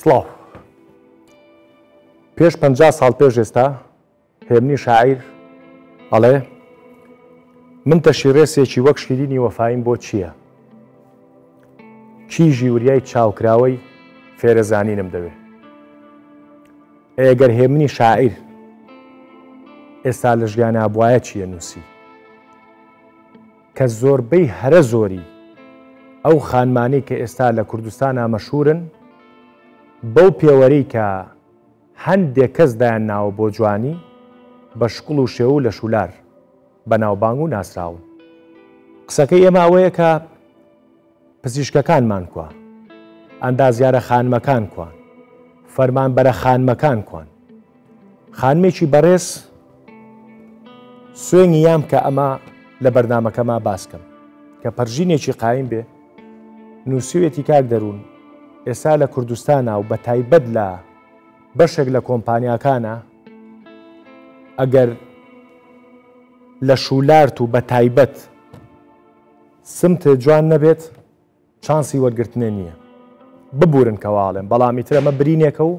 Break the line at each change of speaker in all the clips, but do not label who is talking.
سڵاو پێش 50 ساڵ پێش ئێستا هێمنی شاعیر ئەڵێ من تەشیڕێسێکی وەک شیرینی وەفایم بۆ چییە؟ کیژی وریای چاوکراوەی فێرەزانینم دەوێت. ئەگەر هێمنی شاعیر ئێستا لە ژیانە بواە چییە نووسی؟ کە زۆربەی هەرە زۆری ئەو خانمانەی کە ئێستا لە کوردستانە مەشهورن بەو پێوەرەی کە هەندێک کەس دایان ناوە بۆ جوانی بە شقڵ و شێو و لە شولار بەناوبانگ و ناسراون. قسەکەی ئێمە ئەوەیە کە پزیشکەکانمان کووە، ئەندازیارە خانمەکان کوان، فەرمانبەرە خانمەکان کوان. خانمێکی بەڕێز سوێنی یام کە ئەمە لە بەرنامەکەما باسکەم کە پەرژینێکی قایم بێ نووسوێتی کاک دەروون ئێستا لە کوردستانە و بە تایبەت لە بەشێک لە کۆمپانیاکانە ئەگەر لە شولارت و بە تایبەت سمتە جوان نەبێت چانسی وەرگرتنێ نییە. ببورن کەواڵێن بەڵامی ترە ئەمە برینێکە و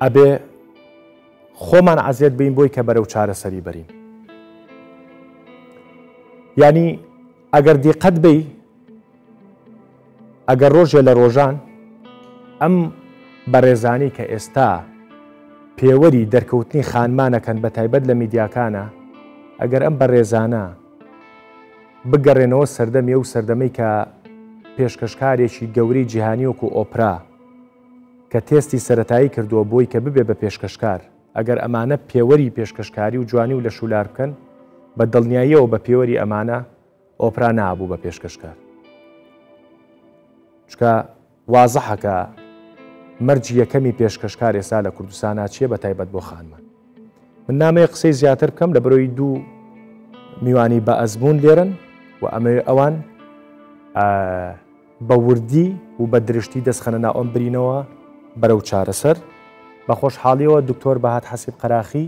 ئەبێ خۆمان عەزیەت بین بۆی کە بەرەو چارەسەری بەرین. یعنی ئەگەر دیقەت بی ئەگەر ڕۆژێ لە ڕۆژان ئەم بەڕێزانی کە ئێستا پێوەری دەرکەوتنی خانمانەکەن بە تایبەت لە میدیاکانە ئەگەر ئەم بەڕێزانە بگەڕێنەوە سەردەمی و سەردەمەی کە پێشکەشکارێکی گەورەی جیهانی وەکو ئۆپرا کە تێستی سەرەتایی کردووە بۆی کە ببێ بە پێشکەشکار، ئەگەر ئەمانە پێوەری پێشکەشکاری و جوانی و لە شولار بکەن بە دڵنیاییەوە بە پێوەری ئەمانە ئۆپرا نابوو بە پێشکەشکار. چکە وازەحەکە مەرجی یەکەمی پێشکەشکار ئێستا لە کوردستانە چیە بە تایبەت بۆ خانمان. من نامەیە قسەی زیاتر بکەم لە بەرەوەی دوو میوانی بە ئەزمون لێرن و ئەمە ئەوان بە وردی و بە درشتی دەستخەنە ناو ئەم برینەوە بەرەو چارەسەر. بە خۆشحاڵیەوە دکتۆر بەهات حەسیب قەراخی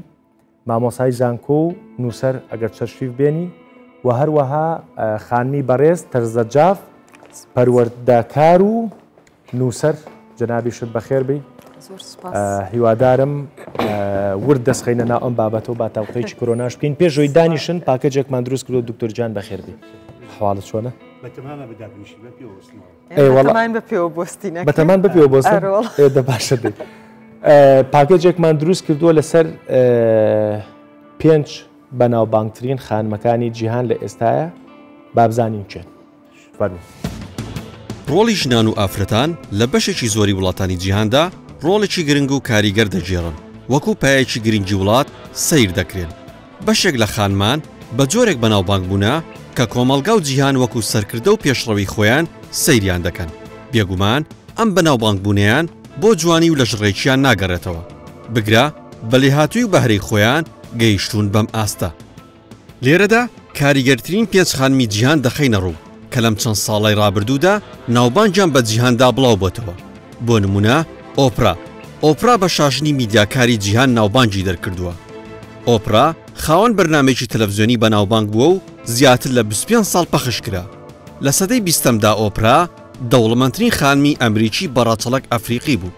مامۆسای زانکۆ و نووسەر ئەگەر چەشریف بێنی و هەروەها خانمی بەڕێز تەرزەجاف پەروەردەکار و نووسەر جەنابیشت بەخێر بی. هیوادارم ورد دەستخەینە ناو ئەم بابەتەوە با تاوقەیەکی کۆرۆناش بکەین. پێشەوەی دانیشن پاکەجێکمان دروست کردو دکتۆر جان بەخێر بی. حواڵت چۆنە؟ بەتەمان بەپێوە بۆستن ئێدە باشە بێت. پاکەجێکمان دروست کردووە لەسەر 5 بەناوبانگترین خانمەکانی جیهان لە ئێستاە بابزانین چێن.
ڕۆڵی ژنان و ئافرەتان لە بەشێکی زۆری وڵاتانی جیهاندا ڕۆڵێکی گرنگ و کاریگەر دەژێڕن، وەکو پایەکی گرنگی وڵات سەیر دەکرێن. بەشێک لە خانمان بە جۆرێک بەناوبانگ بوونە کە کۆمەڵگا و جیهان وەکو سەرکردە و پێشڕەوی خۆیان سەیریان دەکەن. بێگومان ئەم بەناوبانگ بوونیان بۆ جوانی و لە ژڕێکیان ناگەڕێتەوە، بگرە بە لێهاتووی و بەهرەی خۆیان گەیشتون بەم ئاستە. لێرەدا کاریگەرترین 5 خانمی جیهان دەخەینە ڕوو کە لەم چەند ساڵی ڕابردوودا ناوبانجیان بە جیهاندا بڵاو بۆتەوە. بۆ نمونە ئۆپرا بە شاژنی میدیاکاری جیهان ناوبانجی دەرکردووە. ئۆپرا خاوەن بەرنامێکی تەلەڤیزیۆنی بە ناوبانگ بووە و زیاتر لە 25 ساڵ پەخش کرا. لە سەدەی 20دا ئۆپرا دەوڵەمەندترین خانمی ئەمریکی بەڕاچەڵک ئەفریقی بوو.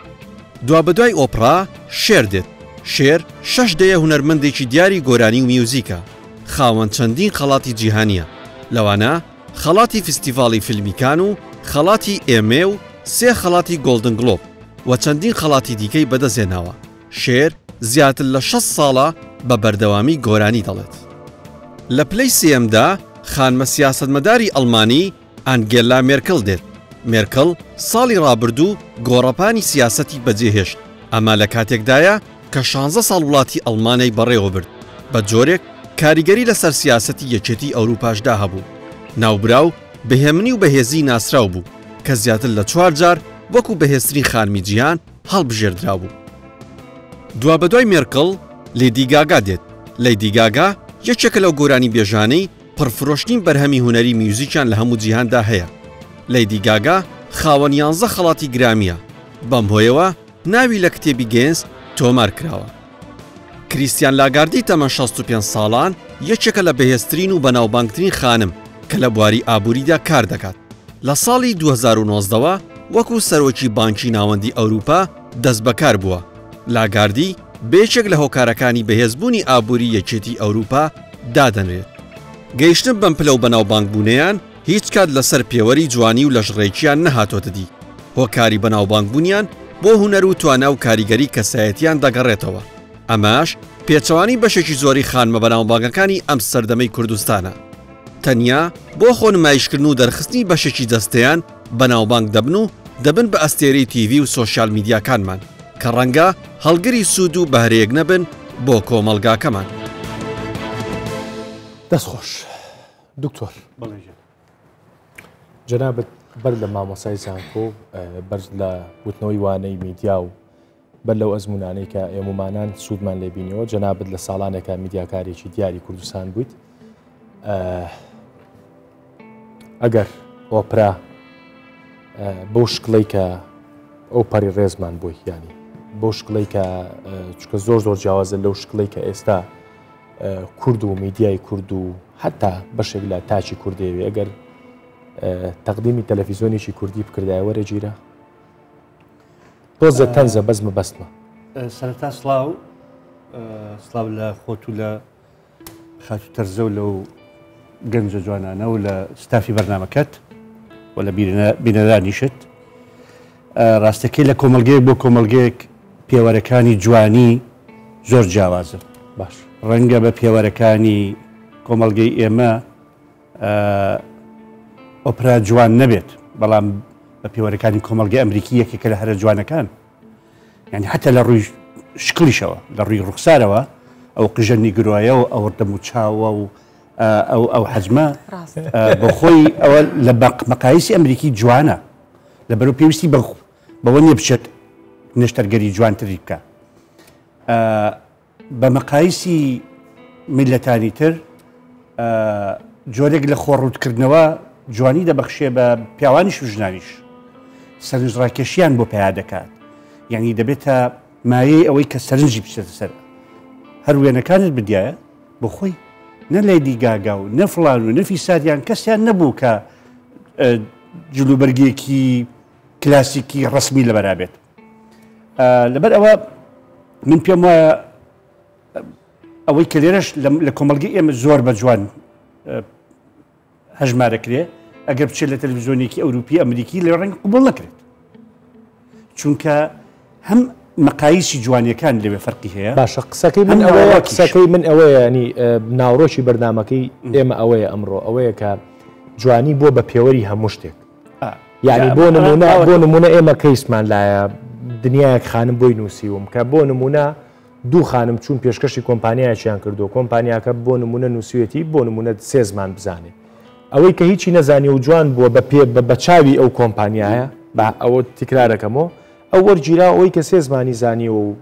دوابەدوای ئۆپرا شێر دێت. شێر 6 دەیە هونەرمەندێکی دیاری گۆرانی و میوزیکە، خاوەن چەندین خەڵاتی جیهانیە، لەوانە خەڵاتی فستیڤاڵی فیلمیکان و خەڵاتی ئێمێ و 3 خەڵاتی گۆڵدن گلۆب و چەندین خەڵاتی دیکەی بەدەستێناوە. شێر زیاتر لە 6 ساڵە بە بەردەوامی گۆرانی دەڵێت. لە پلەی سێمدا خانمە سیاسەتمەداری ئەڵمانی ئانگێلا مێرکڵ دێت. مێرکڵ ساڵی ڕابردوو گۆڕەپانی سیاسەتی بەجێهێشت، ئەمە لە کاتێکدایە کە 16 ساڵ وڵاتی ئەڵمانەی بەڕێوە برد. بە جۆرێک کاریگەری لەسەر سیاسەتی یەکێتی ئەوروپاشدا هەبوو. ناوبراو بەهێمنی و بەهێزی ناسراو بوو کە زیاتر لە 4 جار وەکو بەهێزترین خانمی جیهان هەڵبژێردرا بوو. دوابەدوای مێرکڵ لێدی گاگا دێت. لێدی گاگا یەکێکە لەو گۆرانی بێژانەی پڕفرۆشتین بەرهەمی هونەری میوزیکیان لە هەموو جیهاندا هەیە. لێدی گاگا خاوەن 11 خەڵاتی گرامیە، بەم هۆیەوە ناوی لە کتێبی گێنس تۆمار کراوە. کریستیان لاگاردی تەمەن 65 ساڵان یەکێکە لە بەهێزترین و بەناوبانگترین خانم کە لە بواری ئابووریدا کار دەکات. لە ساڵی 2019ەوە وەکو سەرۆکی بانکی ناوەندی ئەوروپا دەست بەکار بووە. لاگاردی بێچێک لە هۆکارەکانی بەهێزبوونی ئابووری یەکێتی ئەوروپا دادەنرێت. گەیشتن بەم پلە و بەناوبانگبوونیان هیچ کات لەسەر پێوەری جوانی و لەژڕێکیان نەهاتۆتە دی. هۆکاری بەناوبانگبوونیان بۆ هونەر و توانە و کاریگەری کەسایەتیان دەگەڕێتەوە. ئەماش پێچەوانی بەشێکی زۆری خانمە بەناوبانگەکانی ئەم سەردەمەی کوردستانە. تەنیا بۆ خۆ نمایشکردن و دەرخستنی بەشێکی دەستەیان بەناوبانگ دەبن و دەبن بە ئەستێرەی تیڤی و سۆشیال میدیاکانمان کە ڕەنگە هەڵگری سوود و بەهرەیەک نەبن بۆ کۆمەڵگاکەمان.
دەستخۆش دکتۆر جەنابەت بەر لە مامۆسای زانکۆ بەرز لە وتنەوەی وانەی میدیا و بەر لەو ئەزمونانەی کە ئێمەمانان سوودمان لێبینەوە جەنابەت لە ساڵانێکە میدیاکارێکی دیاری کوردستان بوویت. ئەگەر ئۆپرا بەو شکڵی کە ئەو پەری ڕێزمان بووی ینی بۆ شکڵی کە چکە زۆر جیاوازە لەو شکڵی کە ئێستا کورد و میدیای کورد و حتا بەشێک لە تاچی کوردێوی ئەگەر تەقدیمی تەلەڤیزۆنێکی کوردی بکردایە وەرە گیرە تۆزە تەنزە بەزمە بەستمە.
سەرەتا سڵاو لە خۆت و لە خاچ تەرزە و لەو گەنجە جوانانە و لە ستافی بەرنامەکەت و لە بینەدانیشت. ڕاستەکەی لە کۆمەلگەیەک بۆ کۆمەلگەیەک پێوەرەکانی جوانی زۆر جیاوازە.
باش
ڕەنگە بە پێوەرەکانی کۆمەلگەی ئێمە ئۆپرا جوان نەبێت بەڵام بە پێوەرەکانی کۆمەلگەی ئەمریکی یەکێکە لە هەرە جوانەکان یعنی حتا لە ڕووی شکلیشەوە لە ڕووی ڕوخسارەوە ئەو قژە نیگرۆیە و ئەوەردەم و چاوە و ئەو حەجمە بە خۆی ئەوە لە مەقایسی ئەمریکی جوانە لەبەرەوە پێویستی بەوە نیە بچێت نەشتەرگەری جوانتری بکە. بە مەقایسی میلەتانی تر جۆرێک لە خۆڕوتکردنەوە جوانی دەبەخشێ بە پیاوانیش و ژنانیش سەرنجڕاکێشیان بۆ پیا دەکات یعنی دەبێتە مایەی ئەوەی کە سەرنجی بچێتە سەر هەر وێنەکانت بدایە بۆ خۆی نە لێدی گاگا و نەفڵان و نەفی سادیان کەسیان نەبوو کە جلوبەرگێکی کلاسیکی ڕسمی لە بەرابێت. لەبەر ئەوە من پێم وایە ئەوەی کە لێرەش لە کۆمەلگەی ئێمە زۆر بە جوان هەژمارەکرێ ئەگەر بچێت لە تەلەڤیزۆنێکی ئەوروپی ئەمریکی لێ ڕەنگە قوبوڵ نەکرێت چونکە هەم مەقایسی جوانیەکان لەوێ فەرقی هەیە.
باشە قسەکەی من ئەوەیە ینی ناوڕۆکی بەرنامەکەی ئێمە ئەوەیە ئەمڕۆ ئەوەیە کە جوانی بۆ بە پێوەری هەموو شتێک یعنی بۆ نمونە ئێمە کەیسمان لایە دنیایەک خانم بۆی نووسیوم کە بۆ نمونە دوو خانم چوون پێشکەشی کۆمپانیایەکیان کردو کۆمپانیاکە بۆ نمونە نووسویەتی بۆ نمونە 3 زمان بزانێ ئەوەی کە هیچی نەزانی و جوان بووە بە چاوی ئەو کۆمپانیایە بە ئەوە تکرارەکەمەوە ئەو وەرگیرا ئەوەی کە 3 زمانی زانی و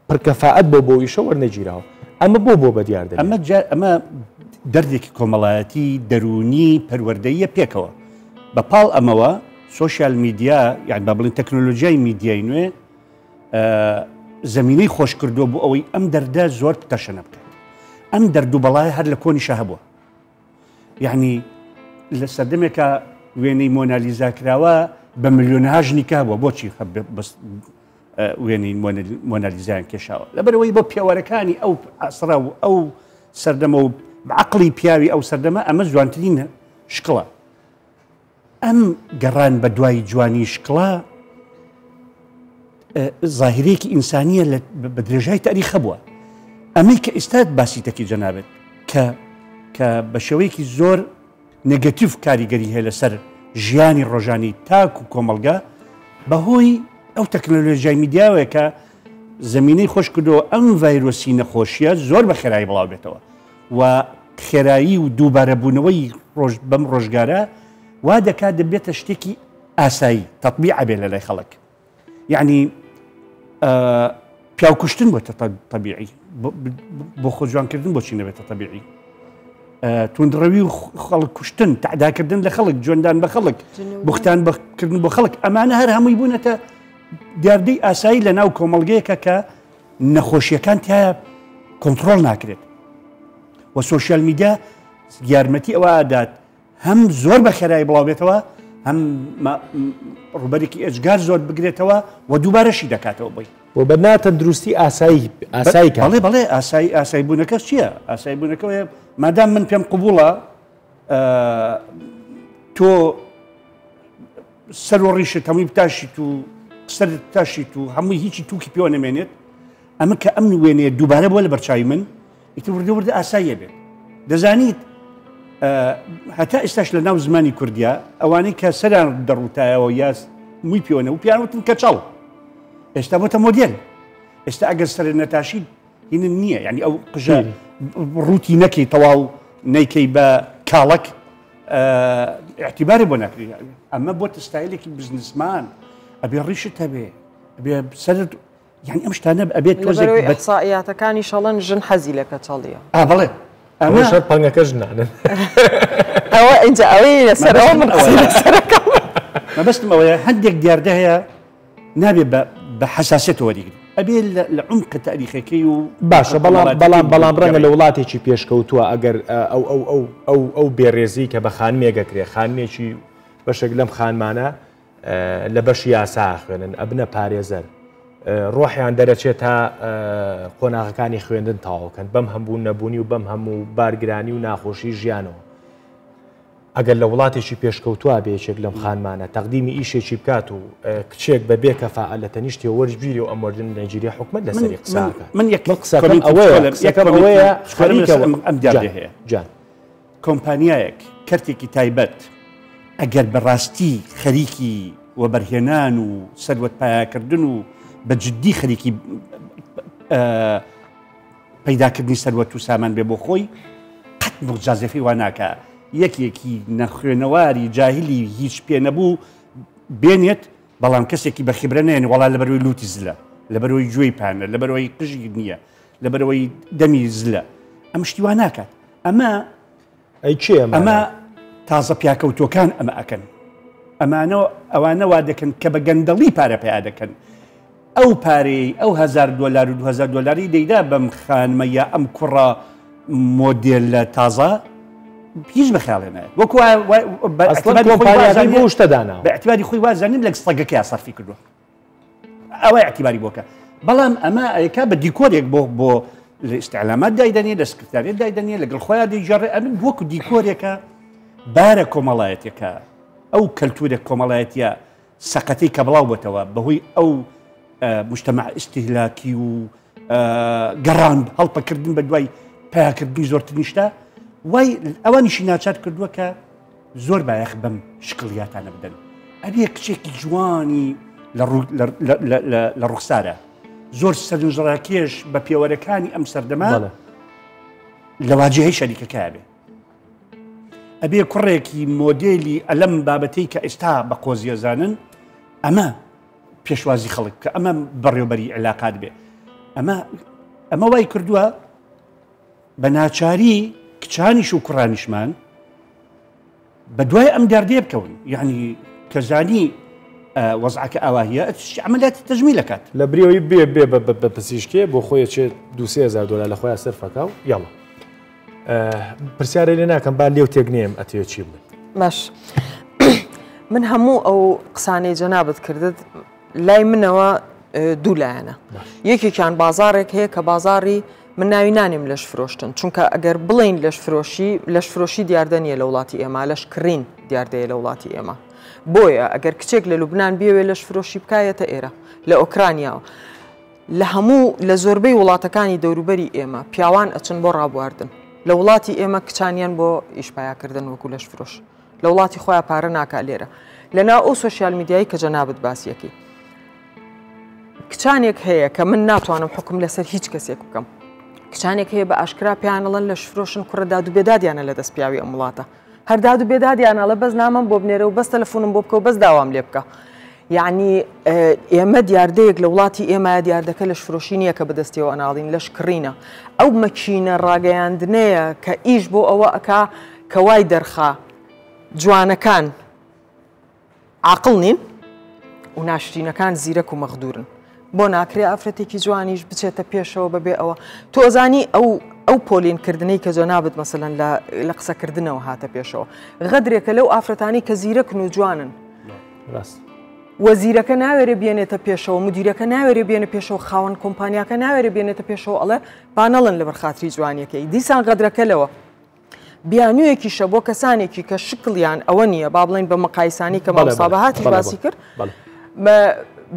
پڕکەفاعەت بۆ بۆیشە وەرنەگیراوە ئەمە بۆ بەدیاردە
ئەمە دەردێکی کۆمەڵایەتی دەرونی پەروەردەیە پێکەوە بەپاڵ ئەمەوە سۆشیال میدیا یان با بڵین تەکنۆلۆژیای میدیای نوێ زمینەی خۆش کردووە بۆ ئەوەی ئەم دەردە زۆر تەشەنە بکات ئەم دەردووبەڵای هەر لە کۆنیشە هەبووە یعنی لە سەردەمێکە وێنەی مۆنالیزا کراوە بە ملیۆنها ژنیکا بووە بۆچی وێنەی مۆنالیزایان کێشاوە لەبەرەوەی بۆ پیاوەرەکانی ئەو ئاسرا و ئەو سەردەمە و عقلی پیاوی ئەو سەردەمە ئەمە جوانترین شکڵە ئەم گەڕان بە دوای جوانی شکڵە ظاهرەیەکی ئینسانیە بە درێژای تاریخە بووە ئەمەی کە ئێستا باسی تەکی جەنابێت کە بە شێوەیەکی زۆر نێگەتیڤ کاریگەری هەیە لەسەر ژیانی ڕۆژانی تاک و کۆمەلگا بەهۆی ئەو تەکنۆلۆژیای میدیاوەیە کە زمینەی خۆش کردەوە ئەم ڤایرۆسی نەخۆشیە زۆر بە خێرایی بڵاو بێتەوە و خێرایی و دووبارەبوونەوەی بەم ڕۆژگارە وا دەکات دەبێتە شتێکی ئاسایی تەطبیع بێ لە لای خەڵک یعنی پیاوکوشتن بۆتە تەبیعی بۆ خۆجوانکردن بۆچی نەبێتە تەبیعی توندڕەوی و خەڵک کوشتن تعداکردن لە خەڵک جوێندان بە خەڵک بوختانکردن بۆ خەڵک ئەمانە هەر هەمووی بوونەتە دیاردەی ئاسایی لە ناو کۆمەڵگەیەکە کە نەخۆشیەکان تایە کۆنتترۆل ناکرێت و سۆشیال میدیا یارمەتی ئەوە ئادات هەم زۆر بە خێرایی بڵاو بێتەوە هەم ڕوبەرێکی ئەجگار زۆر بگرێتەوە و دووبارەشی دەکاتەوە بۆی
و بەنا تەندروستی ئاسایی
بەڵێ بەڵێ ئاسایی بوونەکەس چییە؟ ئاسایی بوونەکەەوە مادام من پێم قبوڵە تۆ سەر و ڕیشت هەمووی بتاشیت و سەر تاشیت و هەمووی هیچی تووکی پێوە نەمێنێت ئەمە کە ئەم وێنێ دووبارە بۆ لە بەرچاوی من ئیتر وردە ئاساییە بێت دەزانیت هەتا ئێستاش لە ناو زمانی کوردیا ئەوانەی کە سەران دەڕوتایەوە یاس مووی پێوەنە و پیانوتن کە چاڵ ئێستا بۆتە مۆدیل ئێستا ئەگەر سەر نەتاشید هین نییە یعنی ئەو قژە ڕووتی نەکەی تەواو نەیکەی بە کاڵک اعتیباری بۆ ناکری ئەمە بۆ ستایلێکی بزنسمان ئەبێ ڕیشت هەبێ ئەبێ سەر یعنی ئەم شتانە ئەبێت
تۆزێک ئەحسائیاتەکانی شەڵەن ژن حەزی لە کەچەڵیە
بەڵێ
ئەمە شەر پەنگەکە ژنانن
ئەوە ئینجا ئەوەی لەسەرەوە من لەسەرەکەم
مەبەستم ئەوەیە هەندێک دیاردە هەیە نابێت بە حساسێت وەریگری ئەبێ لە عمقە تاریخەکەی و
باشە بەڵام ڕەنگە لە وڵاتێکی پێشکەوتووە ئەگەر ئەو بێڕێزی کە بە خانمێگەکرێ خانمێکی بەشێک لەم خانمانە لە بەشی یاسا خوێنن ئەبنە پارێزەر ڕۆحیان دەرەچێت تا قۆناغەکانی خوێندن تاواکەن بەم هەمبوو نەبوونی و بەم هەموو بارگرانی و ناخۆشی ژیانەوە ئەگەر لە وڵاتێکی پێشکەوتووە بێچێک لەم خانمانە تەقدیمی ئیشێکی بکات و کچێک بەبێ کەفاعە لە تەنیشتی وەرجگیری و ئەمەردن نایجیریا حکومت لەسەری قساکە
من
قسەکەم ئەوەیە
ئەم دیاردە هەیە
جان
کۆمپانیایەک کەرتێکی تایبەت ئەگەر بەڕاستی خەریکی وەبەرهێنان و سەروەت پایاکردن و بە جددی خەریکی پەیداکردنی سەروەت و سامان بێ بۆ خۆی قەت مجازەفی وا ناکە یەکێکی نەخوێنەواری جاهلی هیچ پێ نەبوو بێنێت بەڵام کەسێکی بە خیبرە نێن وەڵا لەبەرەوەی لوتی زلە لەبەرەوەی گوێی پانە لەبەرەوەی قژی نییە لەبەرەوەی دەمی زلە ئەم شتی وا ناکات ئەمە ئەمە تازە پیاکەوتۆکان ئەمە ئەکەن ئەوانە وا دەکەن کە بە گەندەڵی پارە پیا دەکەن ئەو پارەی ئەو $1000 و $2000 دەیدا بەم خانمە یا ئەم کوڕە مۆدێل لە تازە هیچ بەخیاڵێنە وەکو
شتەدانا
بە اعتیباری خۆی وازانین لە سەگەکە یا سەرفی کردووە ئەوە اعتیباری بۆکە بەڵام ئەمە ئەیکا بە دیکۆرێک بۆ لە ئیستعلامات دایدەنێ لە سکرتاریەت دایدەنێ لەگەڵ خۆیان دەیجێڕێ ئەمن وەکو دیکۆرێکە بارە کۆمەڵایەتێکە ئەو کەلتورێک کۆمەڵایەتیە سەقەتەی کە بڵاو بێتەوە بەهۆی ئەو مجتەمع ئیستیهلاکی و گەڕاند هەڵپەکردن بە دوای پایاکردنی زۆرترین شتە وای ئەوانیشی ناچار کردووە کە زۆر بایەخ بەم شکڵیاتانە بدەن ئەبێ کچێکی جوانی لە ڕوخسارە زۆر سەرنجڕاکێش بە پێوەرەکانی ئەم سەردەما لە واجهەی شەریکەکە بێ ئەبێ کوڕێکی مۆدێلی ئەلەم بابەتەی کە ئێستا بە قۆزیەزانن ئەمە پێشوازی خەڵک کە ئەمە بەڕێوبەری علاقات بێ ئەمە وای کردووە بە ناچاری کچانیش و کوڕانیشمان بە دوای ئەم داردێ بکەون یعنی کەزانی وەزعکە ئاواهەیە عملیاتی تەجمیل دەکات
لە بریەوەی بێ بە پزیشکێ بۆ خۆی چێت $2000 لە خۆیان سەرفەکە و یاڵە پرسیارە لێ ناکەم با لێو تێکنێم ئەتێ چی بن
باش من هەموو ئەو قسانەی جەنابەت کردت لای منەوە دوو لایەنە یەکێکیان بازارێک هەیە کە بازاری من ناوی نانیم لەش فرۆشتن چونکە ئەگەر بڵین لەش فرۆشی دیاردە نیە لە وڵاتی ئێمە لەش کڕین دیاردەیە لە وڵاتی ئێمە بۆیە ئەگەر کچێک لە لوبنان بێوێ لەش فرۆشی بکایەتە ئێرە لە ئۆکرانیاوە لە هەموو لە زۆربەی وڵاتەکانی دەوروبەری ئێمە پیاوان ئەچن بۆ ڕابواردن لە وڵاتی ئێمە کچانیان بۆ ئیشپایاکردن وەکو لەش فرۆش لە وڵاتی خۆیان پارە ناکا لێرە لەناو ئەو سۆشیال میدیایی کە جەنابەت باسیەکەی کچانێک هەیە کە من ناتوانم حکم لەسەر هیچ کەسێک بکەم کچانێک هەیە بە ئاشکرا پیانەڵەن لە شفرۆشن کوڕە داد و بێدادیانە لە دەست پیاوی ئەم وڵاتە هەر داد و بێدادیانەڵە بەس نامم بۆ بنێرە و بەس تەلەفۆنم بۆ بکە و بەس داوام لێ بکە یعنی ئێمە دیاردەیەک لە وڵاتی ئێمە دیاردەکە لە شفرۆشی نییە کە بەدەستیەوە ئەناڵین لەش کڕینە ئەو مەکینە ڕاگەیاندنەیە کە ئیش بۆ ئەوە ئەکا کە وای دەرخا جوانەکان عاقڵ نین و ناشرینەکان زیرەک و مەغدورن بۆ ناکرێ ئافرەتێکی جوانیش بچێتە پێشەوە بەبێ ئەوە تۆزانی ئەو ئەو پۆلینکردنەی کە جەنابەت مەسەلەن لە قسەکردنەوە هاتە پێشەوە غەدرێکە لەو ئافرەتانی کە زیرەکن و جوانن وەزیرەکە ناوێرە بێنێتە پێشەوە مدیرەکە ناوێرە بێنە پێشەوە خاوەن کۆمپانیاکە ناوێرە بێنێتە پێشەوە ئەڵێ بانەڵن لەبەر خاتری جوانیەکەی دیسان غەدرەکە لەوە بیانوویەکیشە بۆ کەسانێکی کە شکڵیان ئەوە نییە با بڵین بە مەقایسانی کە مامۆستابەهاتی باسی کرد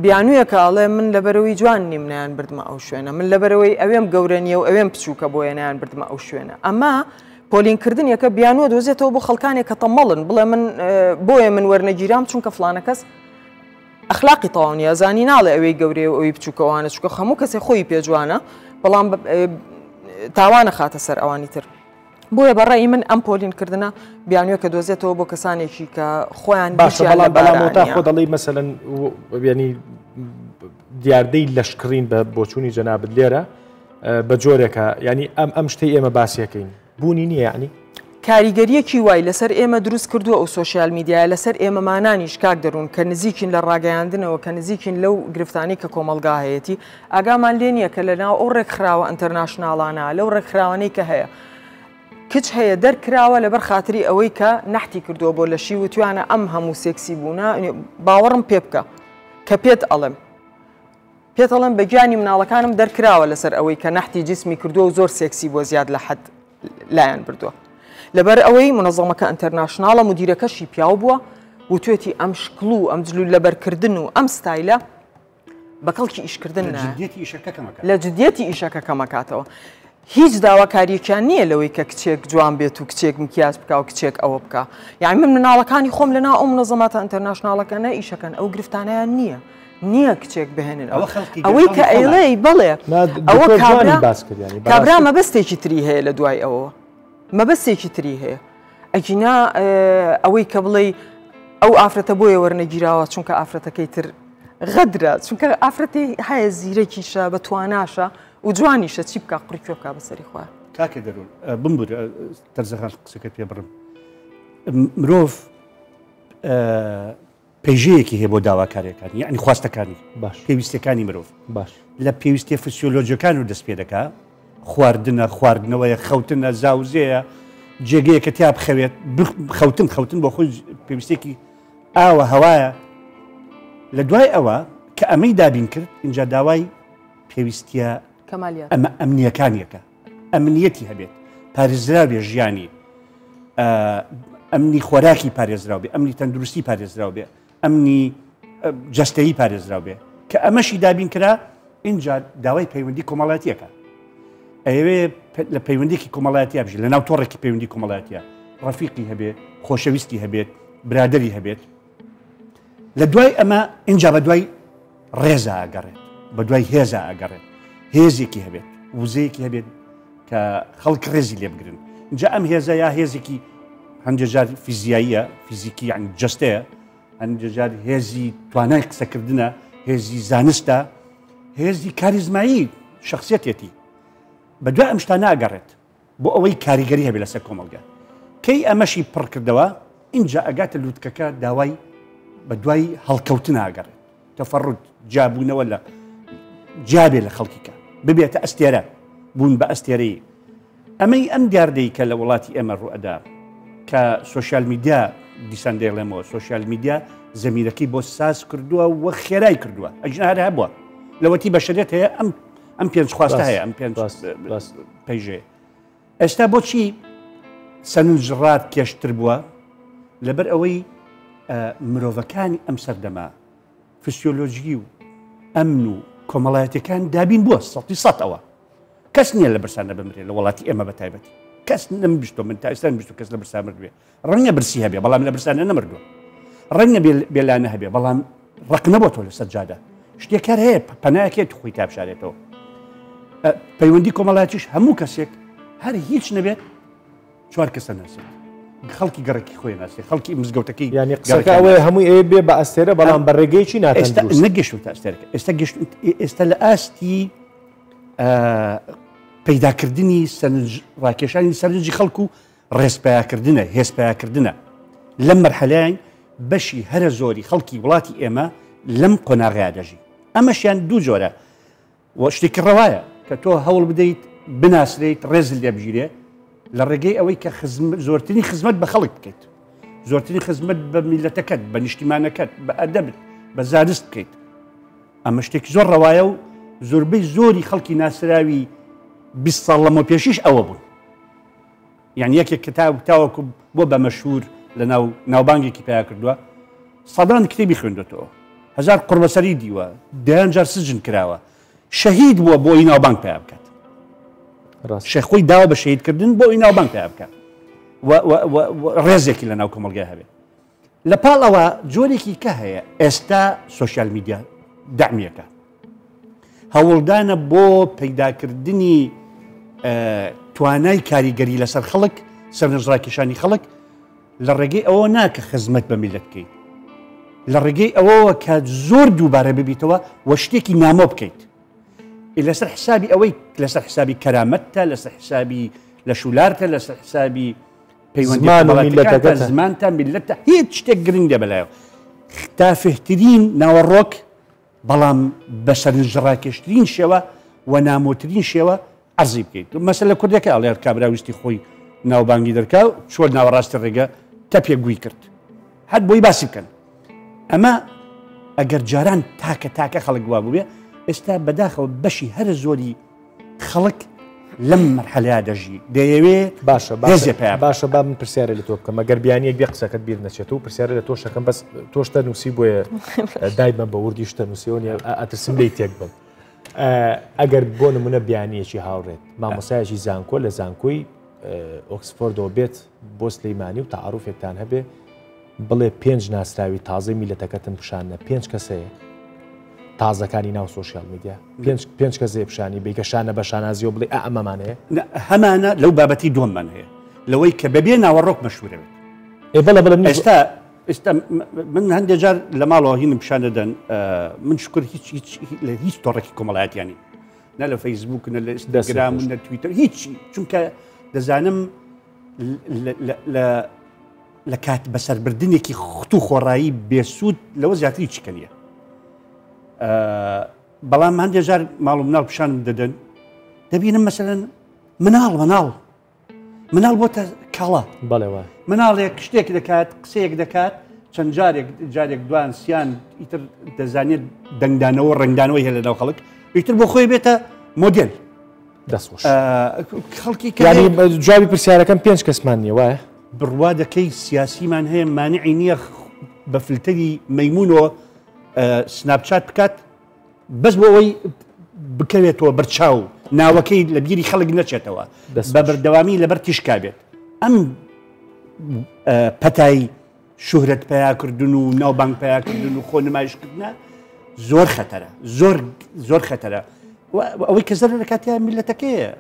بیانوویەکە ئەڵێ من لەبەرەوەی جوان نیمنیان بردمە ئەو شوێنە من لەبەرەوەی ئەوێم گەورەنیە و ئەوێم بچووکە بۆ یانیان بردمە ئەو شوێنە ئەمە پۆلینکردنیەکە بیانوە دۆزێتەوە بۆ خەڵکانێک کە تەمەڵن بڵێ من بۆیە من وەرنەگیرام چونکە فلانە کەس ئەخلاقی تەواونیە زانی ناڵێ ئەوەی گەورەیە و ئەوی بچووکەوانە چکە هەموو کەسێک خۆی پێجوانە بەڵام تاوانە خاتە سەر ئەوانی تر بۆیە بەڕێی من ئەم پۆلینکردنە بیانوێ کە دۆزێتەوە بۆ کەسانێکی کە خۆیان
بەڵامتا خۆ دەڵی مەسەلەن ینی دیاردەی لەشکڕین بە بۆچوونی جەنابەت لێرە بە جۆرێکە ینی ئەم شتەی ئێمە باسیەکەین بوونی نییە ینی
کاریگەریەکی وای لەسەر ئێمە دروست کردووە ئەو سۆشیال میدیای لەسەر ئێمەمانانیش کاک دەڕون کە نزیکین لە ڕاگەیاندنەوە کە نزیکین لەو گرفتانی کە کۆمەلگا هەیەی ئاگامان لێ نییە کە لەناو ئەو ڕێکخراوە ئەنتەرناشناڵانە لەو ڕێکخراوانەی کە هەیە کچ هەیە دەرکراوە لەبەر خاتری ئەوەی کە نەحتی کردووە بۆ لەشی وتوانە ئەم هەموو سێکسی بوونە باوەڕم پێ بکە کە پێت ئەڵێم بە گیانی مناڵەکانم دەرکراوە لەسەر ئەوەی کە نەحتی جسمی کردووە و زۆر سێکسی بۆ زیاد لە حەد لایەن بردووە لەبەر ئەوەی منەظەمەکە ئەنتەرناشناڵە مدیرەکەشی پیاو بووە و توێتی ئەم شکڵ و ئەم جلو لەبەرکردن و ئەم ستایلە بەکەڵکی ئیشکردن لە جددیەتی ئیشەکە کەمەکاتەوە هیچ داواکاریەکیان نییە لەوەی کە کچێک جوان بێت و کچێک مکیاس بکە و کچێک ئەوە بکە یعنی من مناڵەکانی خۆم لەنا ئەو منەظەماتە ئەنتەرناشناڵەکەنە ئیشەکەن ئەو گرفتانیان نییە کچێک بهێنن ئەوەی کە ئەیڵێ بڵێ ئەوە کابرا مەبەستێکی تری هەیە لە دوای ئەوە مەبەستێکی تری هەیە ئەگینا ئەوەی کە بڵێ ئەو ئافرەتە بۆیە وەرنەگیراوە چونکە ئافرەتەکەی تر غەدرە چونکە ئافرەتی هەیە زیرەکیشە بە تواناشە و جوانیشە چی بکە قڕی بکە بەسەری خوا
کاکە دەرون بمبور تەرزەخان قسەکەت پێ بڕم مرۆڤ پێژەیەکی هەیە بۆ داواکاریەکانی یعنی خواستەکانی باش پێویستەکانی مرۆڤ باش لە پێویستی فسیۆلۆجیەکان و دەست پێ دەکا خواردنەوەیە خەوتنە زاوزەیە جێگەیە کە تیا بخەوێت خەوتن بۆ خۆی پێویستێکی ئاوە هەوایە لە دوای ئەوە کە ئەمەی دابین کرد اینجا داوای پێویستیە ئەمە ئەمنیەکانیەکە ئەمنیەتی هەبێت پارێزراو بێ ژیانی ئەمنی خۆراکی پارێزراو بێ ئەمنی تەندروستی پارێزراو بێ ئەمنی جەستەیی پارێزراو بێ کە ئەمەشی دابین کرا اینجا داوای پەیوەندی کۆمەڵایەتیەکە ئەوێ لە پەیوەندێکی کۆمەڵایەتیا بژێت لە ناو تۆڕێکی پەیوەندی کۆمەڵایەتیە ڕەفیقی هەبێت خۆشەویستی هەبێت برادری هەبێت لە دوای ئەمە اینجا بە دوای ڕێزە ئەگەڕێت بە دوای هێزە ئەگەڕێت هێزێکی هەبێت وزەیەکی هەبێت کە خەڵک ڕێزی لێ بگرن اینجا ئەم هێزە یا هێزێکی هەندێک جار فیزیاییە فیزیکی یعنی جەستەیە هەندێک جار هێزی توانای قسەکردنە هێزی زانستە هێزی کاریزمایی شخصیەتێتی بە دوای ئەم شتانە ئەگەڕێت بۆ ئەوەی کاریگەری هەبێت لەسەر کۆمەلگا کەی ئەمەشی پڕ کردەوە اینجا ئەگاتە لووتکەکە داوای بە دوای هەڵکەوتن ئاگەڕێت تەفەڕوت جابوونەوە لە جابێ لە خەڵکیکە ببێتە ئەستێرە بوون بە ئەستێرەی ئەمەی ئەم دیاردەی کە لە وڵاتی ئێمە ڕوئەدا کە سۆشیال میدیا دیسان دەیڵێمەوە سۆشیال میدیا زەمیرەکەی بۆ ساز کردووە و خێرای کردووە ئەژنارە هەبووە لەوەتی بەشەرێت هەیە ئەم پێنج خواستە هەیە ئەم پێنج پەیژێ ئێستا بۆچی سەرنجڕات کێشتر بووە لەبەر ئەوەی مرۆڤەکانی ئەم سەردەما فسیۆلۆژی و ئەمن و کۆمەڵایەتەکان دابین بووە سەدەوە کەس نییە لە برسانە بمرێ لە وڵاتی ئێمە بەتایبەتی کەس نەمبیستۆ من تا ئێستا نبیست کەس لە برسا مردوێ ڕەنگە برسی هەبێ بەڵام لە برسانە نەمردووە ڕەنگە بێلانە هەبێ بەڵام ڕق نەبۆتەوە لە سەجادە شتێکار هەیە پەنایەکێت خۆی تابشارێتەوە پەیوەندی کۆمەڵایەتیش هەموو کەسێک هەر هیچ نەبێت چوار کەسە ناسێت خەڵکی گەڕێکی خۆی ناسێ خەڵکی مزگەوتەکەی
یعنی قسەکەوەی هەمووی ئێ بێ بە ئەستێرە بەڵام بەڕێگەیەکی
نەگەشت تا ئەستێرەکە ئێستا لە ئاستی پەیداکردنی ڕاکێشانی سەرنجی خەڵکو و ڕێسپایاکردنە هێزپایاکردنە لەم مەرحەلەیان بەشی هەرە زۆری خەڵکی وڵاتی ئێمە لەم قۆناغەیە دەژی ئەمەشیان دوو جۆرە شتێکی ڕەوایە کە تۆ هەوڵ بدەیت بناسرێت ڕێزل لێ بژیرێ لە ڕێگەی ئەوەی کە زۆرترین خزمەت بە خەڵک بکەیت زۆرترین خزمەت بە میلەتەکەت بە نیشتیمانەکەت بە ئەدەبت بە زانست بکەیت ئەمە شتێکی زۆر ڕەوایە و زۆربەی زۆری خەڵکی ناسراوی 20 ساڵ لەمە پێشیش ئەوە بوون یعنی یەکێک کتاوەکو بۆ بە مەشهور لە ناوبانگێکی پیا کردووە سەدان کتێبی خوێندێتەوە هەزار قوربەسەری دیوە دەیان جار سجن کراوە شەهید بووە بۆ ئەوی ناوبانگ پیا بکات شەخۆی داوە بە شەهیدکردن بۆ ئەوی ناوبانگ پیا بکات ڕێزێکی لە ناو کۆمەڵگای هەبێت لە پاڵەوە جۆرێکی کە هەیە ئێستا سوۆسیال میدیا دامیەکە هەوڵدانە بۆ پەیداکردنی توانای کاریگەری لەسەر خەڵک سەرنجڕاکێشانی خەڵک لە ڕێگەی ئەوە ناکە خزمەت بە میلەت بکەیت لە ڕێگەی ئەوەوە کە زۆر دووبارە ببیتەوە وە شتێکی نامۆ بکەیت لەسەر حسابی ئەوەی لەسەر حسابی کەرامەتە لەسەر حسابی لە شولارتە لەسەر حسابی پەیوەندی زمانتە میلەتە هیچ شتێک گرنگ دێ بەلایەوە تافهترین ناوەڕۆک بەڵام بە سەرنجڕاکێشترین شێوە و نامۆترین شێوە عەرزی بکەیت مەسەلە کوردەکە ئەڵێ کابراویستی خۆی ناوبانگی دەرکا و چۆن ناوەڕاستی ڕێگە تەپێک گووی کرد هەت بۆی باسی بکەن ئەمە ئەگەر جاران تاکە خەڵک وا بووێ ئێستا بەداخەوە بەشی هەر زۆری خەڵک لەم مەرحەلەیە دەژی دەیەوێت
باشە با من پرسیارە لە تۆ بکەم ئەگەر بیانیەک بێ قسەکەت بیر نەچێت و پرسیارە لە تۆ شەکەم بەس تۆشتە نووسی بۆیە دایمە بە وردی شتە نووسیۆنی ئەترسم لی تێک بم ئەگەر بۆ نمونە بیانیەکی هاوڕێت مامۆسایەکی زانکۆ لە زانکۆی ئۆکسفۆردەوە بێت بۆ سلەیمانی و تەعاروفێکتان هەبێ بڵێ 5 ناسراوی تازەی میلەتەکەتم پیشانە 5 کەسەیە تازەکانی ناو سوۆسیال میدیا 5 کەسێ پیشانی بیکەشانە بە شانازیەوە بڵێ ئەمەمانەیە
هەمانە لەو بابەتی دۆممان هەیە لەوەی کە بەبێ ناوەڕۆک مەشهورەوێت
بەڵێ
ئێستا من هەندێک جار لە ماڵەوە هینم پیشان دەدەن من شکر لە هیچ تۆڕێکی کۆمەڵایەتیانی نە لە فەیسبوک نە لە ئینستاگرام نە تویتر هیچی چونکە دەزانم لە کات بەسەربردنێکی خوت و خۆڕایی بێسوود لەوە زیاتری چکەنیە بەڵام هەندێک جار ماڵ و مناڵ پیشانم دەدەن دەبینم مەسەلەن مناڵ بۆتە کاڵە مناڵێک شتێک دەکات قسەیەک دەکات چەند جارێک دوان سیان ئیتر دەزانێت دەنگدانەوە ڕنگدانەوەی هەیە لەناو خەڵک ئیتر بۆ خۆی بێتە مۆدێل
دەستخۆش خەڵکی جوابی پرسیارەکەم 5 کەسمان نییە وایە
بڕوا دەکەی سیاسیمان هەیە مانعی نییە بە فلتەری مەیمونەوە سناپچات بکات بەس بۆ ئەوەی بکەوێتەوە بەرچاو ناوەکەی لە بیری خەڵک نەچێتەوە بە بەردەوامی لەبەر تیشکا بێت ئەم پەتای شوهرەت پیاکردن و ناوبانگ پیاکردن و خۆ نمایشکردنە زۆر خەتەرە زۆر خەتەرە ئەوەی کە زەرە لە کاتیان میلەتەکەیە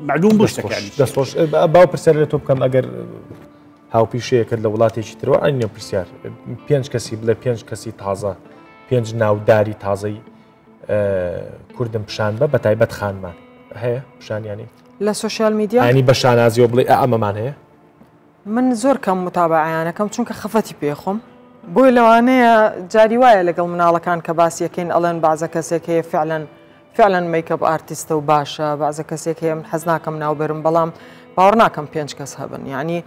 معلوم بۆ شتەکانی
دەستخۆش باو پرسیار لە تۆ بکەم ئەگەر هاوپیشەیەکرد لە وڵاتێکی ترەوە ئەنیە پرسیار 5 کەسی بڵێ 5 کەسی تازە 5 ناوداری تازەی کوردم پیشان بە تایبەت خانمان هەیە پیشانیانی
لە سوۆسیال میدیا
ینی بە شانازیەوە بڵێ ئەمەمان هەیە
من زۆر کەم متابعیانەکەم چونکە خەفەتی پێخۆم بۆی لەوانەیە جاری وایە لەگەڵ مناڵەکان کە باسیەکەین ئەڵێن بازە کەسێک هەیە فعلەن میکەپ ئارتیستە و باشە بازە کەسێک هەیە من حەز ناکەم ناوبەرم بەڵام باوەڕ ناکەم 5 کەس هەبن یعنی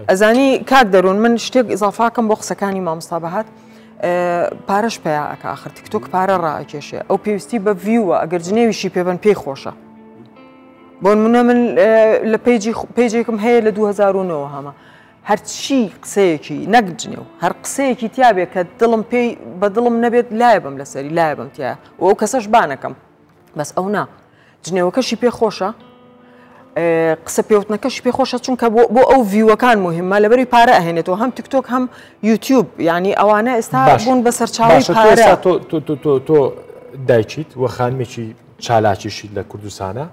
ئەزانی کات دەروون من شتێک ئیزافاکەم بۆ قسەکانی مامۆستا بەهات پارەش پێیاکە ئاخر تیکتۆک پارە ڕائکێشێ ئەو پێویستی بە ڤیوە ئەگەر جنێویشی پێبن پێی خۆشە بۆ نمونە من لە پیجێکم هەیە لە 2009 هەمە هەرچی قسەیەکی نەک جنێو هەر قسەیەکی تیابێت کە دڵم پێی بە دڵم نەبێت لایە بم لەسەری لایە بم تایە و ئەو کەسەش بانەکەم بەس ئەو نا جنێوەکەشی پێ خۆشە قسە پێوتنەکەشی پێ خۆشە چونکە بۆ ئەو ڤیوەکان مهمە لەبەری پارە ئەهێنێتەوە هەم تیکتۆک هەم یوتیوب ینی ئەوانە ئێستا بوون بە سەرچاوی پارە
تۆ دایکیت وە خانمێکی چالاکیشی لە کوردستانە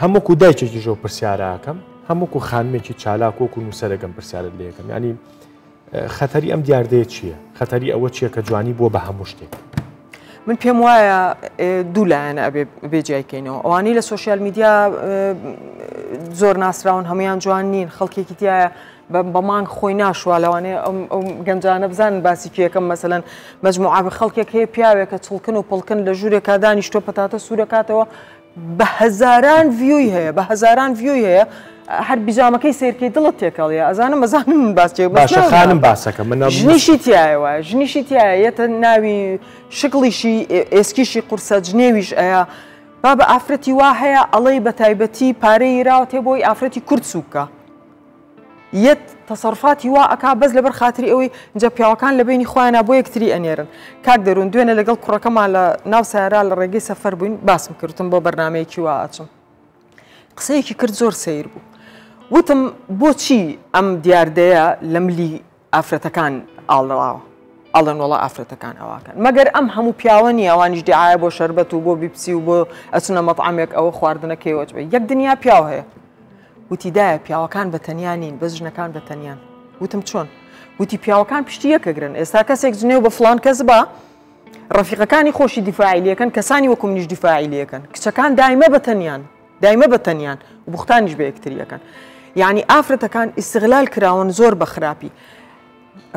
هەمووکو دایکێکی ژۆ پرسیارەکەم هەمووکو خانمێکی چالاک وەکو نووسەرەکەم پرسیارت لێەکەم ینی خەتەری ئەم دیاردەیە چییە؟ خەتەری ئەوە چییە کە جوانی بووە بە هەموو شتێک
من پێم وایە دوو لایەنە ئەبێ بێجیایکەینەوە ئەوانەی لە سوۆسیال میدیا زۆر ناسراون هەمویان جوان نین خەڵکێکی تایە بە مانگ خۆی ناشوە لەوانەیە ئەو گەنجانە بزانن باسی کێکەم مەسەلەن مەجموعە بە خەڵکێک هەیە پیاوێکە چڵکن و پڵکن لە ژوورێکا دانیشتۆ پەتاتە سوورەکاتەوە بە هەزاران ڤیوی هەیە بە هەزاران ڤیوی هەیە هەر بیجامەکەی سیرکەی دڵت تێکەڵیە ئەزانم مەزانم من باسێک
باشە خانم باسەکە من
ژنیشی تایەوە ژنیشی تایەتە ناوی شکڵیشی ئێسکیشی قورسە جنێویش ئەیە با بە ئافرەتی وا هەیە ئەڵەی بە تایبەتی پارەی راوە تێ بۆی ئافرەتی کورد سووکە یەت تەسەڕفاتی وا ئەکا بەس لەبەر خاتری ئەوەی جە پیاوەکان لە بینی خۆیانە بۆ یەکتری ئەنێرن کاک دەروون دوێنە لەگەڵ کوڕەکەمان لە ناو سیارا لە ڕێگەی سەفەر بووین باسم کردم بۆ بەرنمەیەکی وا ئاچم قسەیەکی کرد زۆر سیر بوو وتم بۆچی ئەم دیاردەیە لە ملی ئافرەتەکان ئاڵراوە ئەڵەن وڵا ئافرەتەکان ئەواکەن مەگەر ئەم هەموو پیاوەنی ئەوانیش دیعاە بۆ شەربەت و بۆ بیپسی و بۆ ئەچونە مەطعامێک ئەوە خواردنەکەیوەچ بێ یەک دنیا پیاو هەیە وتیدایە پیاوەکان بە تەنیانین بە ژنەکان بە تەنیان وتم چۆن وتی پیاوەکان پشتی یەکەگرن ئێستا کەسێک جنێو بە فڵان کەس بە ڕەفیقەکانی خۆشی دیفاعیلیەکەن کەسانی وەکو منیش دیفاعیلیەکەن کچەکان دایمە بە تەنیان دایمە بە تەنیان و بوختانیش بە یەکتریەکەن یعنی ئافرەتەکان ئیستغلال کراون زۆر بە خراپی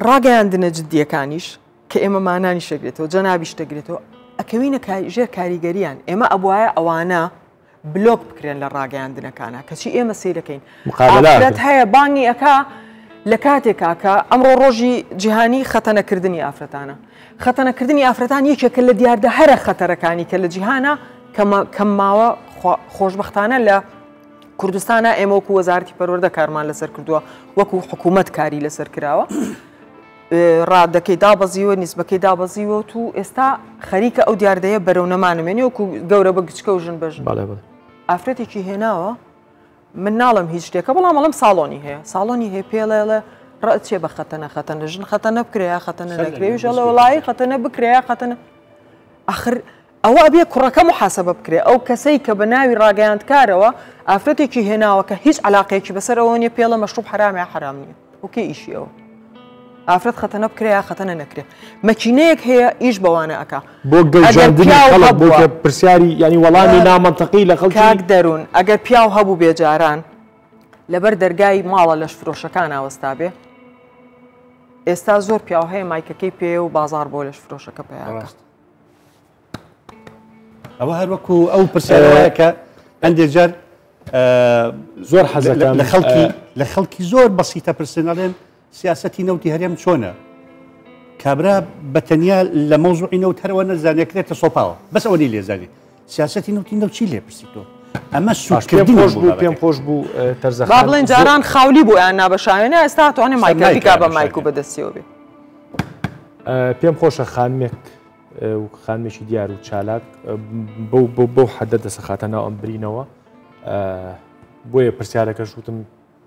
ڕاگەیاندنە جددیەکانیش کە ئێمە مانانی شەگرێتەوە جەنابیش دەگرێتەوە ئەکەوینە ژێر کاریگەریان ئێمە ئەبوایە ئەوانە بلۆک بکرێن لە ڕاگەیاندنەکانە کەچی ئێمە سیرەکەین ئافرەت هەیە بانگی ئەکا لە کاتێکا کە ئەمڕۆ ڕۆژی جیهانی خەتەنەکردنی ئافرەتانە خەتەنەکردنی ئافرەتان یەکێکە لە دیاردە هەرە خەتەرەکانی کە لە جیهانە کەم ماوە خۆشببختانە لە کوردستانە ئێمە وەکو وەزارەتی پەروەردە کارمان لەسەر کردووە وەکو حکوومەت کاری لەسەر کراوە ڕادەکەی دابەزیوە نیسبەکەی دابەزیوە و ئێستا خەریکە ئەو دیاردەیە بەرەو نەمانمێنی وەکو گەورە بە گچکە و ژن بەژن ئافرەتێکی هێناوە من ناڵم هیچ شتێکە بەڵام ئەڵم ساڵۆنی هەیە ساڵۆنی هەیە پێڵێڵە ڕەچێ بە خەتەنە خەتەنە ژن خەتەنە بکرێ خەتەنە نەکرێویش ئەڵە وڵایی خەتەنە بکرێ خەتەنە ئاخر ئەوە ئەبێ کوڕەکە محاسبە بکرێ ئەو کەسەی کە بە ناوی ڕاگەیاندکارەوە ئافرەتێکی هێناوە کە هیچ علاقەیەکی بەسەرەوە نیە پێڵە مەشروب حرامە حرام نییە وکێ ئیشی ئەوە ئافرەت خەتەنە بکرێ خەتەنە نەکرێ مەکینەیەک هەیە ئیش بەوانە ئەکا
بۆ گەیاندنی پرسیاری ینی وەڵامی نامەنتەقی لە خەڵک
کاک دەروون ئەگەر پیاو هەبوو بێجاران لەبەر دەرگای ماڵە لەش فرۆشەکان ئاوەستا بێ ئێستا زۆر پیاو هەیە مایکەکەی پێ و بازار بۆ لەش فرۆشەکە پێیاکە
ئەوە هەروەکو ئەو پرسیارەکە ئەندێک جار
زۆر حەزەکان
لە خەڵکی زۆر بەسیتە پرسنەڵێن سیاسەتی نەوتی هەرێم چۆنە کابرا بەتەنیا لە مەوزوعی نەوت هەرەوە نەزانێکرێتە سۆپاوە بەس ئەوەی لێزانێت سیاسەتی نەوتی نەوت چی لێ پرسیتەوە ئەمە سوکردی
پێم خۆش بوو تەرزەخان
با بڵێن جاران خاولی بوو یان نابەشایەنە ئێستا توانێ مایکەکە بە مایک و بەدەستیەوە بێ
پێم خۆشە خانمێک و خانمێکی دیار و چالاک بۆ حەدە دەسەخاتە ناو ئەم برینەوە بۆیە پرسیارەکەش وتم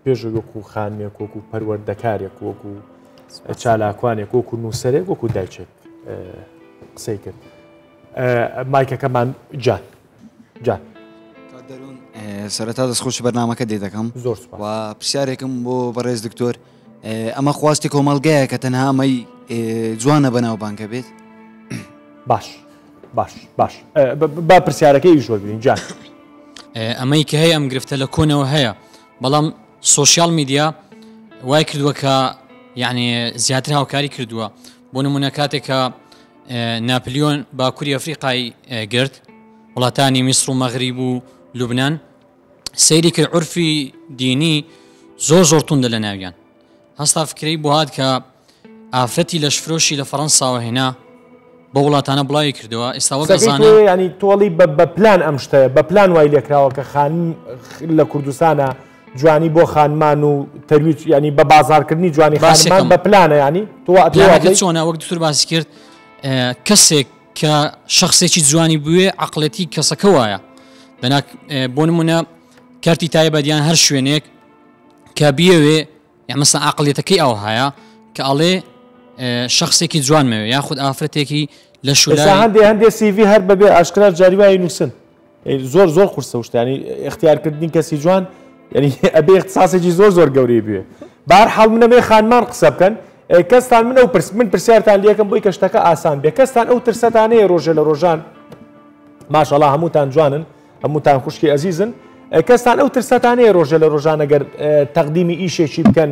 پێش وەکو خانمێک وەکو پەروەردەکارێک وەکو چالاکوانێک وەکو نووسەرێک وەکو دایچێک قسەی کرد مایکەکەمان جان
دەروون سەرەتا دەستخۆشی بەرنامەکە دێ دەکەم
زۆر
و پرسیارێکم بۆ بەڕێز دکتۆر ئەمە خواستی کۆمەڵگەیە کە تەنها ئەمەی جوانە بەناو بانکە بێت
باش با پرسیارەکەی زۆر ببین جان
ئەمەی کە هەیە ئەم گرفتە لە کۆنەوە هەیە بەڵام سۆشیال میدیا وای کردووە کە یعنی زیاتر هاوکاری کردووە بۆ نمونە کاتێکە ناپلیۆن باکووری ئەفریقای گرت وڵاتانی میسر و مەغریب و لوبنان سەیری کرد عورفی دینی زۆر توندە لە ناویان هەستا فکرەی بۆ هات کە ئافرەتی لەشفرۆشی لە فەڕەنساوە هێنا بە وڵاتانە بڵاوی کردەوە ئێستا وەگەزانە
ینی تۆڵی بە پلان ئەم شتەیە بە پلان وای لێکراوە کە خان لە کوردستانە جوانی بۆ خانمان و تەرویج ینی بە بازارکردنی جوانی خانمان بە پلانە ینی
چۆنە وەک دوتر باسی کرد کەسێک کە شخصێکی جوانی بووێ عقلەتی کەسەکە وایە بۆ نمونە کارتی تایبەتیان هەر شوێنێک کە بیەوێ یامەسە عقلێتەکەی ئەو هەیە کە ئەڵێ شخصێکی جوان مەوێ یاخود ئافرەتێکی لە شولای
هەندێک سیڤی هەر بەبێ ئاشکرا جاریوایی نووسن زۆر قورسە شتانی اختیارکردنی کەسی جوان یعنی ئەبێ اختصاسێکی زۆر گەورەی بوێ بەهەرحاڵ منەبێ خانمان قسە بکەن کەستان من پرسیارتان لەکەم بۆی کە شتەکە ئاسان بێ کەستان ئەو ترسەتانەیە ڕۆژە لە ڕۆژان ماشەڵڵا هەمووتان جوانن هەمووتان خوشکی ئەزیزن کەستان ئەو ترسەتانەیە ڕۆژە لە ڕۆژان ئەگەر تەقدیمی ئیشێکی بکەن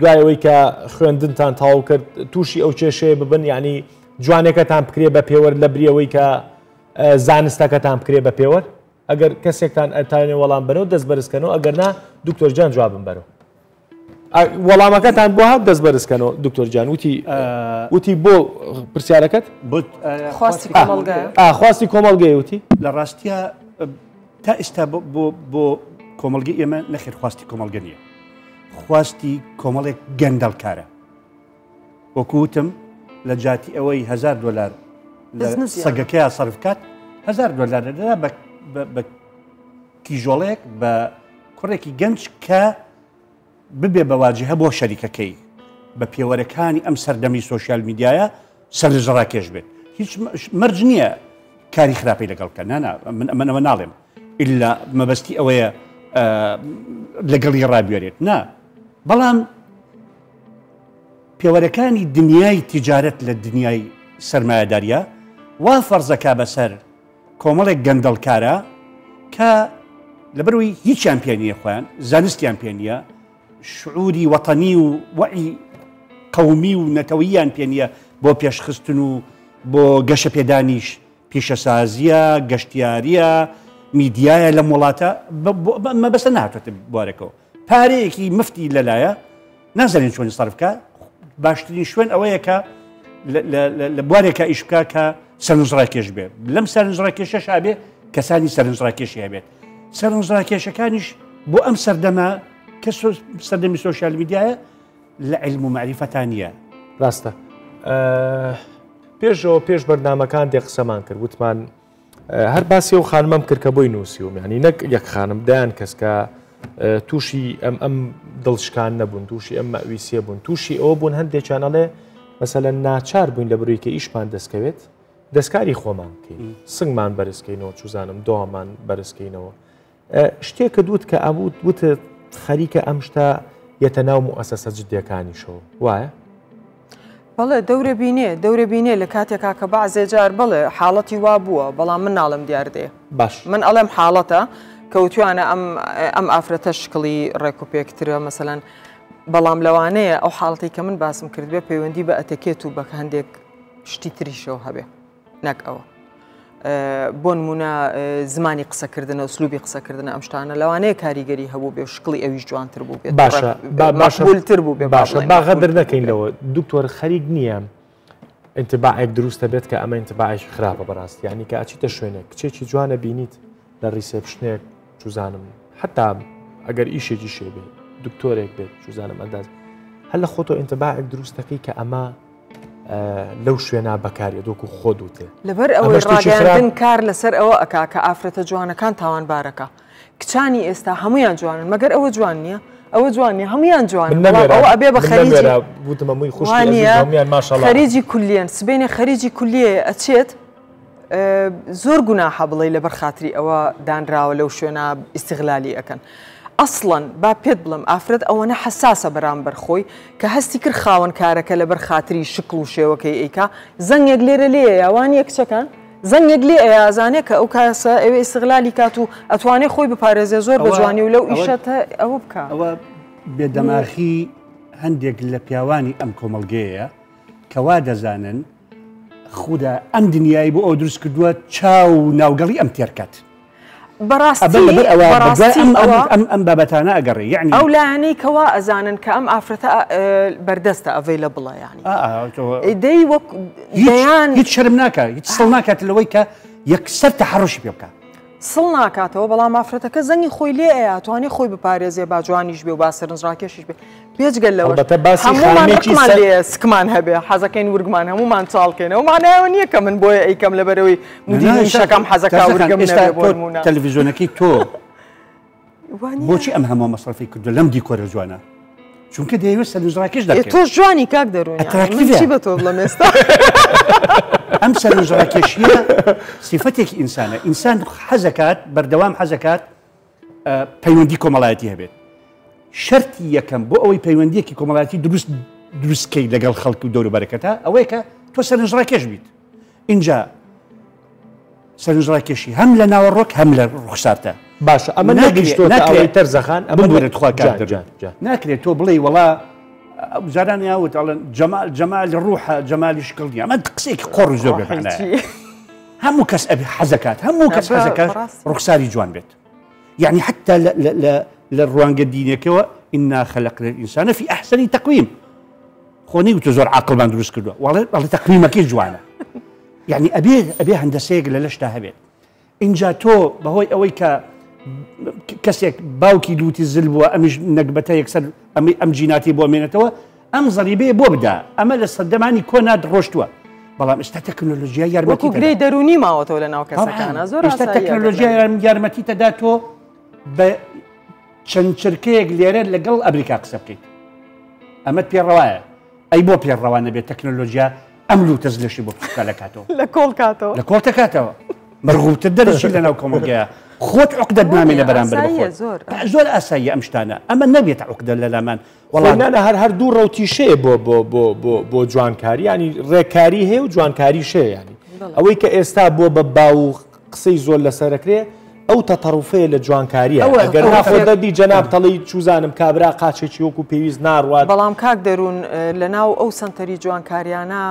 دوایەوەی کە خوێندنتان تاو کرد تووشی ئەو کێشەیە ببن ینی جوانێکەتان بکرێ بە پێوەەر لە بریەوەی کە زانستەکەتان بکرێ بە پێوەەر ئەگەر کەسێکتان ئەتانێ وەڵام بنەوە دەست بەرزکەنەوە ئەگەر نا دکتۆر جان جوابم بەرەوە وەڵامەکەتان بۆ هات دەست بەرزکەنەوە دکتۆر جان وتی بۆ پرسیارەکەت خواستی کۆمەڵگەی وتی
لە ڕاستیە تا ئێستا بۆ کۆمەڵگەی ئێمە نەخێر خواستی کۆمەڵگە نییە خواستی کۆمەڵێک گەندەڵکارە وەکوتم لە جاتی ئەوەی $1000 سەگەکەیە سەرفکات $1000 بە کیژۆڵێک بە کوڕێکی گەنج کە ببێ بەواجهە بۆ شەریکەکەی بە پێوەرەکانی ئەم سەردەمی سۆشیال میدیایە سەرنجڕاکێش بێت هیچ مەرج نییە کاری خراپەی لەگەڵکە منەوە ناڵێم ئللا مەبەستی ئەوەیە لەگەڵی ڕابێرێت نا بەڵام پێوەرەکانی دنیای تیجارەت لە دنیای سەرمایه‌داریە وا فەرزەکە بەسەر کۆمەڵێک گەندەڵکارە کە لەبەرەوەی هیچیان پێ نییە خۆیان زانستیان پێ نییە شعوری وەتەنی و وەعی قەومی و نەتەوەییان پێ نییە بۆ پێشخستن و بۆ گەشە پێدانیش پیشەسازیە گەشتیاریە میدیایە لە وڵاتە مەبەستە نهاتوێتە بوارێکەوە پارەیەکی مفتی لەلایە نازانین چۆنی سەرفکە باشترین شوێن ئەوەیە کە لە بوارێکە ئیش بکە کە سەرنجڕاکێش بێت لەم سەرنجڕاکێشەش هەبێ کەسانی سەرنجڕاکێشی هەبێت سەرنجڕاکێشەکانیش بۆ ئەم سەردەمە کە سەردەمی سۆشیال میدیایە لە عیلم و معریفەتان نییە
ڕاستە پێشەوە پێش بەرنامەکان دێ قسەمان کرد وتمان هەر باسی و خانمەم کرد کە بۆی نووسیوم یعنی نەک یەک خانم دایان کەسکە تووشی ئەم دڵشکان نەبوون تووشی ئەم مەویسیە بوون تووشی ئەوە بوون هەندێکیانەڵێ مەسەلەن ناچار بووین لە بڕووی کە ئیشمان دەستکەوێت دەستکاری خۆمان بکەین سنگمان بەرزکەینەوە چوزانم دۆمان بەرزکەینەوە شتێکە دوت کە ئەبوو وتت خەریکە ئەم شتا یەتە ناو موئەسەسە جدیەکانیشەوە وایە؟
بەڵێ دەورە بینێ لە کاتێکا کە بەعزێ جار بڵێ حاڵەتی وا بووە بەڵام من ناڵم دیاردێ
باش
من ئەڵێم حاڵەتە کەوتوانە ئەم ئافرەتە شکڵی ڕێکوپێکترە مەسەلەن بەڵام لەوانەیە ئەو حاڵەتی کە من باسم کردبێ پەیوەندی بە ئەتەکێت و بە هەندێک شتی تریشەوە هەبێ نەک ئەوە بۆ نمونە زمانی قسەکردنە و سلوبی قسەکردنە ئەم شتانە لەوانەیە کاریگەری هەبوو بێ شکڵی ئەویش جوانتر بوو بێت باشتر بوو بێ
باشە باغەدر نەکەینەوە دکتۆر خەریک نییە انتباعێک دروستە بێت کە ئەمە انتباعێکی خراپە بەڕاست یعنی کە ئاچیتە شوێنێک کچێکی جوانە بینیت لە ڕیسێپشنێک چوزانم حتا ئەگەر ئیشێکی شێ بێت دکتۆرێک بێت چوزانم ئەنداز هەر لە خۆتۆ انتباعێک دروستەکەی کە ئەمە لەو شوێنە بەکارێت دۆکو خۆ دووتێ
لەبەر ئەوەی ڕاگەاندن کار لەسەر ئەوە ئەکا کە ئافرەتە جوانەکان تاوانبارەکە کچانی ئێستا هەمویان جوانن مەگەر ئەوە جوان نییە ئەوە جوان نیە هەمویان جوان ئەوە ئەبێ بە خەریجی کولیەن سبێنێ خەریجی کولیە ئەچێت زۆر گوناحە بڵێ لەبەر خاتری ئەوە دانراوە لەو شوێنە ئیستیغلالی ئەەکەن ئەسڵەن با پێت بڵم ئافرەت ئەوەنە حساسە بەرامبەر خۆی کە هەستی کرد خاوەن کارەکە لەبەر خاتری شکڵ و شێوەکەی ئەیکا زەنگێک لێرە لێ ئەوانی کچەکان زەنگێک لێ ئەیازانێت کە ئەو کاسە ئەوێ ئیستیغلالی کات و ئەتوانێت خۆی بپارێزێ زۆر بە جوانی و لەو ئیشەتە ئەوە بکە
ئەوە بێدەماخی هەندێک لە پیاوانی ئەم کۆمەڵگەیە کەوا دەزانن خوددا ئەم دنیای بۆ ئەو دروست کردووە چاو ناوگەڵی ئەم تێرکات ئەم بابەتانە ئەگەڕێ یعنی
ئەو لایەنەی کەوا ئەزانن کە ئەم ئافرەتە بەردەستە ئەڤەی لە بڵە ینی دەی وەک دەیان
هیچ شەرم ناکە هیچ سڵ ناکات لەوەی کە یەکسەر تەحەڕۆشی پێ بکە
سڵ ناکاتەوە بەڵام ئافرەتەکە زەنگی خۆی لێ ئەتوانێت خۆی بپارێزێ با جوانیش بێ و با سەرنجڕاکێشیش بێ بێجگەل لەوە هەمومان سکمان هەبێ حەزەکەین ورگمان هەمومان چاڵکەینەوە مانایەوە نییە کە من بۆیە ئەیکەم لەبەرەوەی مدیری شەکەم حەزەکە ورگەم
تەلەڤیزیۆنەکەی تۆ بۆچی ئەم هەموو مەسرفی کردو لەم دیکۆرە جوانە چونکە دەیەوێت سەرنجڕاکێش دەکەیت
تۆ جوانی کاک دەروون چی بە تۆ بڵێم ئێستا
ئەم سەرنجڕاکێشیە سیفەتێکی ئینسانە ئینسان حەزەکات بەردەوام حەزەکات پەیوەندی کۆمەڵایەتی هەبێت شەرتی یەکەم بۆ ئەوەی پەیوەندیەکی کۆمەڵایەتی دروستکەی لەگەڵ خەڵک و دەوروبەرەکەتە ئەوەیە کە تۆ سەرنجڕاکێش بیت اینجا سەرنجڕاکێشی هەم لە ناوەڕۆک هەم لە ڕوخسارتە
باشە ئەمە نەگەیشتۆتە تەرزەخان ئەمە
بێت خوا ناکرێت تۆ بڵێ وەڵا جاران یاوت ئەڵێن جەمال ڕوحە جەمالی شکڵنی ئەمە قسێکی قۆڕ زۆر بێ هەموو کەس ئەبێ حەزەکات هەموو کەس حەزەکات ڕوخساری جوان بێت يعني حتى للروانگە دینێکەوە إنا خلقنا الإنسان في أحسن تقويم خۆنی وتە زۆر عاقڵمان دروست کردووە وەڵێ تەقویمەکەی جوانە يعني ئەبێ هەندەسەیەک لە لەشتا هەبێت اینجا تۆ بەهۆی ئەوەی کە کەسێک باوکی لوتی زل بووە ئەمیش نەکبەتە یەکسەر ئەم جیناتی بۆ مێنێتەوە ئەم زەریبەیە بۆ بدا ئەمە لە سەردەمانی کۆنا ڕۆشتووە بەڵام ئێستا تەکنۆلۆژیا یارمەتی
گرەی دەرونی ماوەتەوە لە ناو کەسەکانە زۆر
ئێستا تەکنۆلۆژیا یارمەتی تەدا تۆ بە چەند چرکەیەک لێرە لەگەڵ ئەمریکا قسە بکەیت ئەمەت پێڕەوایە ئەی بۆ پێڕەوانە بێت تەکنۆلۆژیا ئەم لوتەز لەشی بۆ بکە لە کاتەوە
لە کۆڵ کاتەوە
لە کۆڵ تەکاتەوە مەرغوبتر دەرەشی لە ناو کۆمەلگەیە خۆت عقدەت نامێنە بەرامبەر زۆر ئاساییە ئەم شتانە ئەمە نەبێت عقدە لە لامان
وەڵامانە هەر دوو ڕەوتیشەیە بۆ جوانکاری ینی ڕێکاری هەیە و جوانکاری شەیە ینی ئەوەی کە ئێستا بۆ بە باو قسەی زۆر لەسەرەکرێ ئەو تەتەڕوفەیە لە جوانکاریە ئەگەر نافۆدەبی جەناب تەڵی چوزانم کابرا قاچێکی وەکو پێویست ناڕوات
بەڵام کاک دەروون لە ناو ئەو سنتەری جوانکاریانە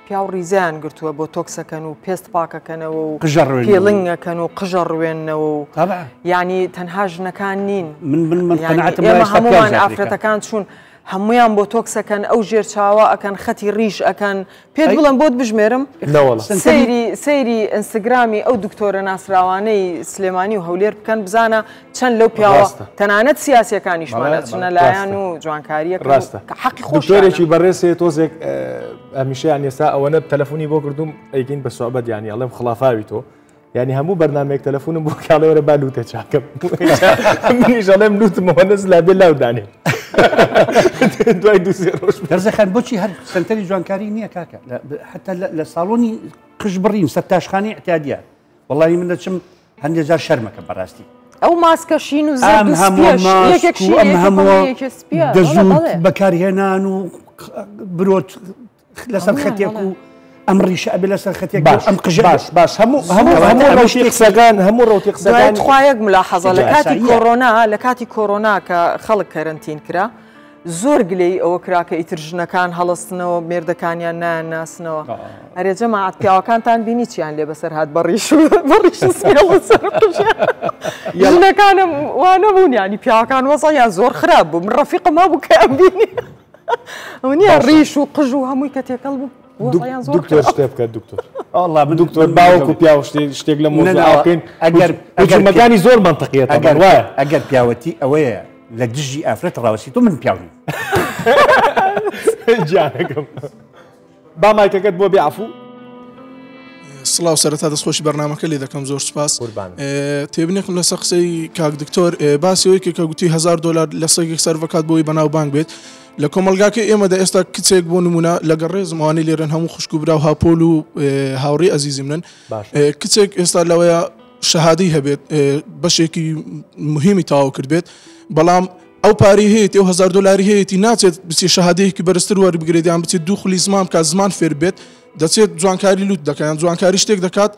پیا و ڕیزیان گرتووە بۆ تۆکسەکەن و پێست پاکەکەنەوە و پێڵنگەکەن و قژە ڕوێنەوە و ینی تەنها ژنەکان نین ئێمە هەمومان ئافرەتەکان چوون هەمویان بۆ تۆکسەکەن ئەو ژێرچاوە ئەکەن خەتی ڕیش ئەکەن پێت بڵم بۆت بژمێرم سەیری ئینستاگرامی ئەو دکتۆرە ناسراوانەی سلێمانی و هەولێر بکەن بزانە چەند لەو پیاوە تەنانەت سیاسیەکانیشمانە چونە لایەن و جوانکاریە
ڕاستە
حەقی
خۆشێکی بەڕێسێ تۆزێک ئەمیشیان ئێستا ئەوەنە تەلەفۆنی بۆ کردوم ئەیگەین بە سوعبەت ینی ئەڵێم خڵافاوی تۆ ینی هەموو بەرنامێک تەلەفۆنم بۆ کاڵەوەرە با لوتە چاکەم منیش ئەڵێم لوتمەوە نەز لا بێ لاودانێ دوای دووسێ ڕۆژ
دەرزەخان بۆچی هەر سنتەری جوانکاری نییە کاکە حتا لە ساڵۆنی قژ بڕین سەر تاشخانی احتیادیە وەڵی من دەچم هەندێک جار شەرمەکە بەڕاستی
ئەو ماسکەشین و
ئەم هەموو دەزوو بەکارهێنان و برۆت لەسەر خەتێک و ئەم ڕیشە ئەبێ لەسەر خەتێک ئەم قژ
باش هەموو قسەکان هەموو ڕۆتی قسەکان
خوایەک ملاحەزە لە کاتی کۆڕۆنا کە خەڵک کەرنتین کرا زۆر گلەی ئەوە کراکە ئیتر ژنەکان هەڵستنەوە مێردەکانیان نایانناسنەوە ئەرێ جەماعەت پیاوەکانتان بینی چیان لێ بەسەر هات بەڕیش ژنەکانم وانە بوون ینی پیاوەکان وەزەیان زۆر خراپ بوو من ڕەفیقم هەبوو کە بینی ئەو نییە ڕیش و قژ و هەمووی کە تێکەڵ بوو
دکتۆر شتێ بکات دکتۆر من دکتۆر باوەکو پیا شتێک لە مۆزاکەین ئەگەرمەکانی زۆر منطقیەت
ئەگەر پیاوەتی ئەوەیە لە دژی ئافرەت ڕاوەسی تۆ من پیاوی
جانەکەم با مایکەکەت بۆ بێعفوو
سڵاو سەرەتا دەستخۆشی بەرنامەکە لێ دەکەم زۆر سپاس تێبنێکم لەسەر قسەی کاک دکتۆر باسیەوەی کە گوتی $1000 لە سەگێک سەرڤەکات بۆی بەناو بانک بێت لە کۆمەلگاکە ئێمەدا ئێستا کچێک بۆ نمونە لەگەڕ ڕێزمەوانی لێرن هەموو خوشک و برا و هاپۆل و هاوڕێ ئەزیزی منن کچێک ئێستا لەوەیە شەهادەی هەبێت بەشێکی مهمی تاوا کرد بێت بەڵام ئەو پارەی هەیەی ئەو $1000 هەیەی ناچێت بچێت شەهادەیەکی بەرزتر وەربگرێت یان بچێت دوو خولی زمان کات زمان فێر بێت دەچێت جوانکاری لوت دەکەیان جوانکاری شتێک دەکات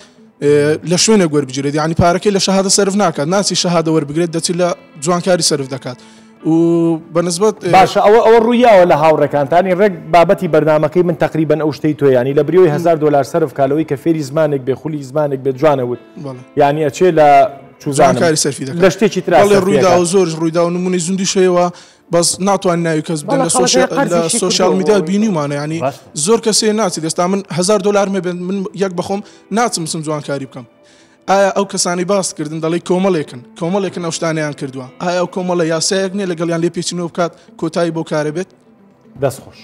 لە شوێنێک وەربگرێت ینی پارەکەی لە شەهادە سەرف ناکات ناچی شەهادە وەربگرێت دەچێت لە جوانکاری سەرف دەکات و بەنسبەت
باشە ئەوە ڕوویاوە لە هاوڕەکانتانی ڕێک بابەتی بەرنامەکەی من تقریبان ئەو شتەی تۆیانی لە بریۆی $1000 سەرف کالەوەی کە فێری زمانێک بێ خولی زمانێک بێت جوانەوت ینی ئەچێ لە
جوانکاری سەرفی دەکات
لە شتێکی تر
ڕوویدا و زۆر ڕوویدا و نمونەی زوندی شەیەوە بەس ناتوان ناوی کەس بن لە سوۆشیال میدیا بینیمانە ینی زۆر کەسێ ناچێت ئێستا من $1000 مێ من یەک بەخۆم ناچم سم جوانکاری بکەم ئایا ئەو کەسانی باسکردن دەڵی کۆمەڵێکن ئەو شتانیان کردووە ئایا ئەو کۆمەڵە یاسایەک نییە لەگەڵیان لێ پێچینەوە بکات کۆتایی بۆ کارە بێت
دەستخۆش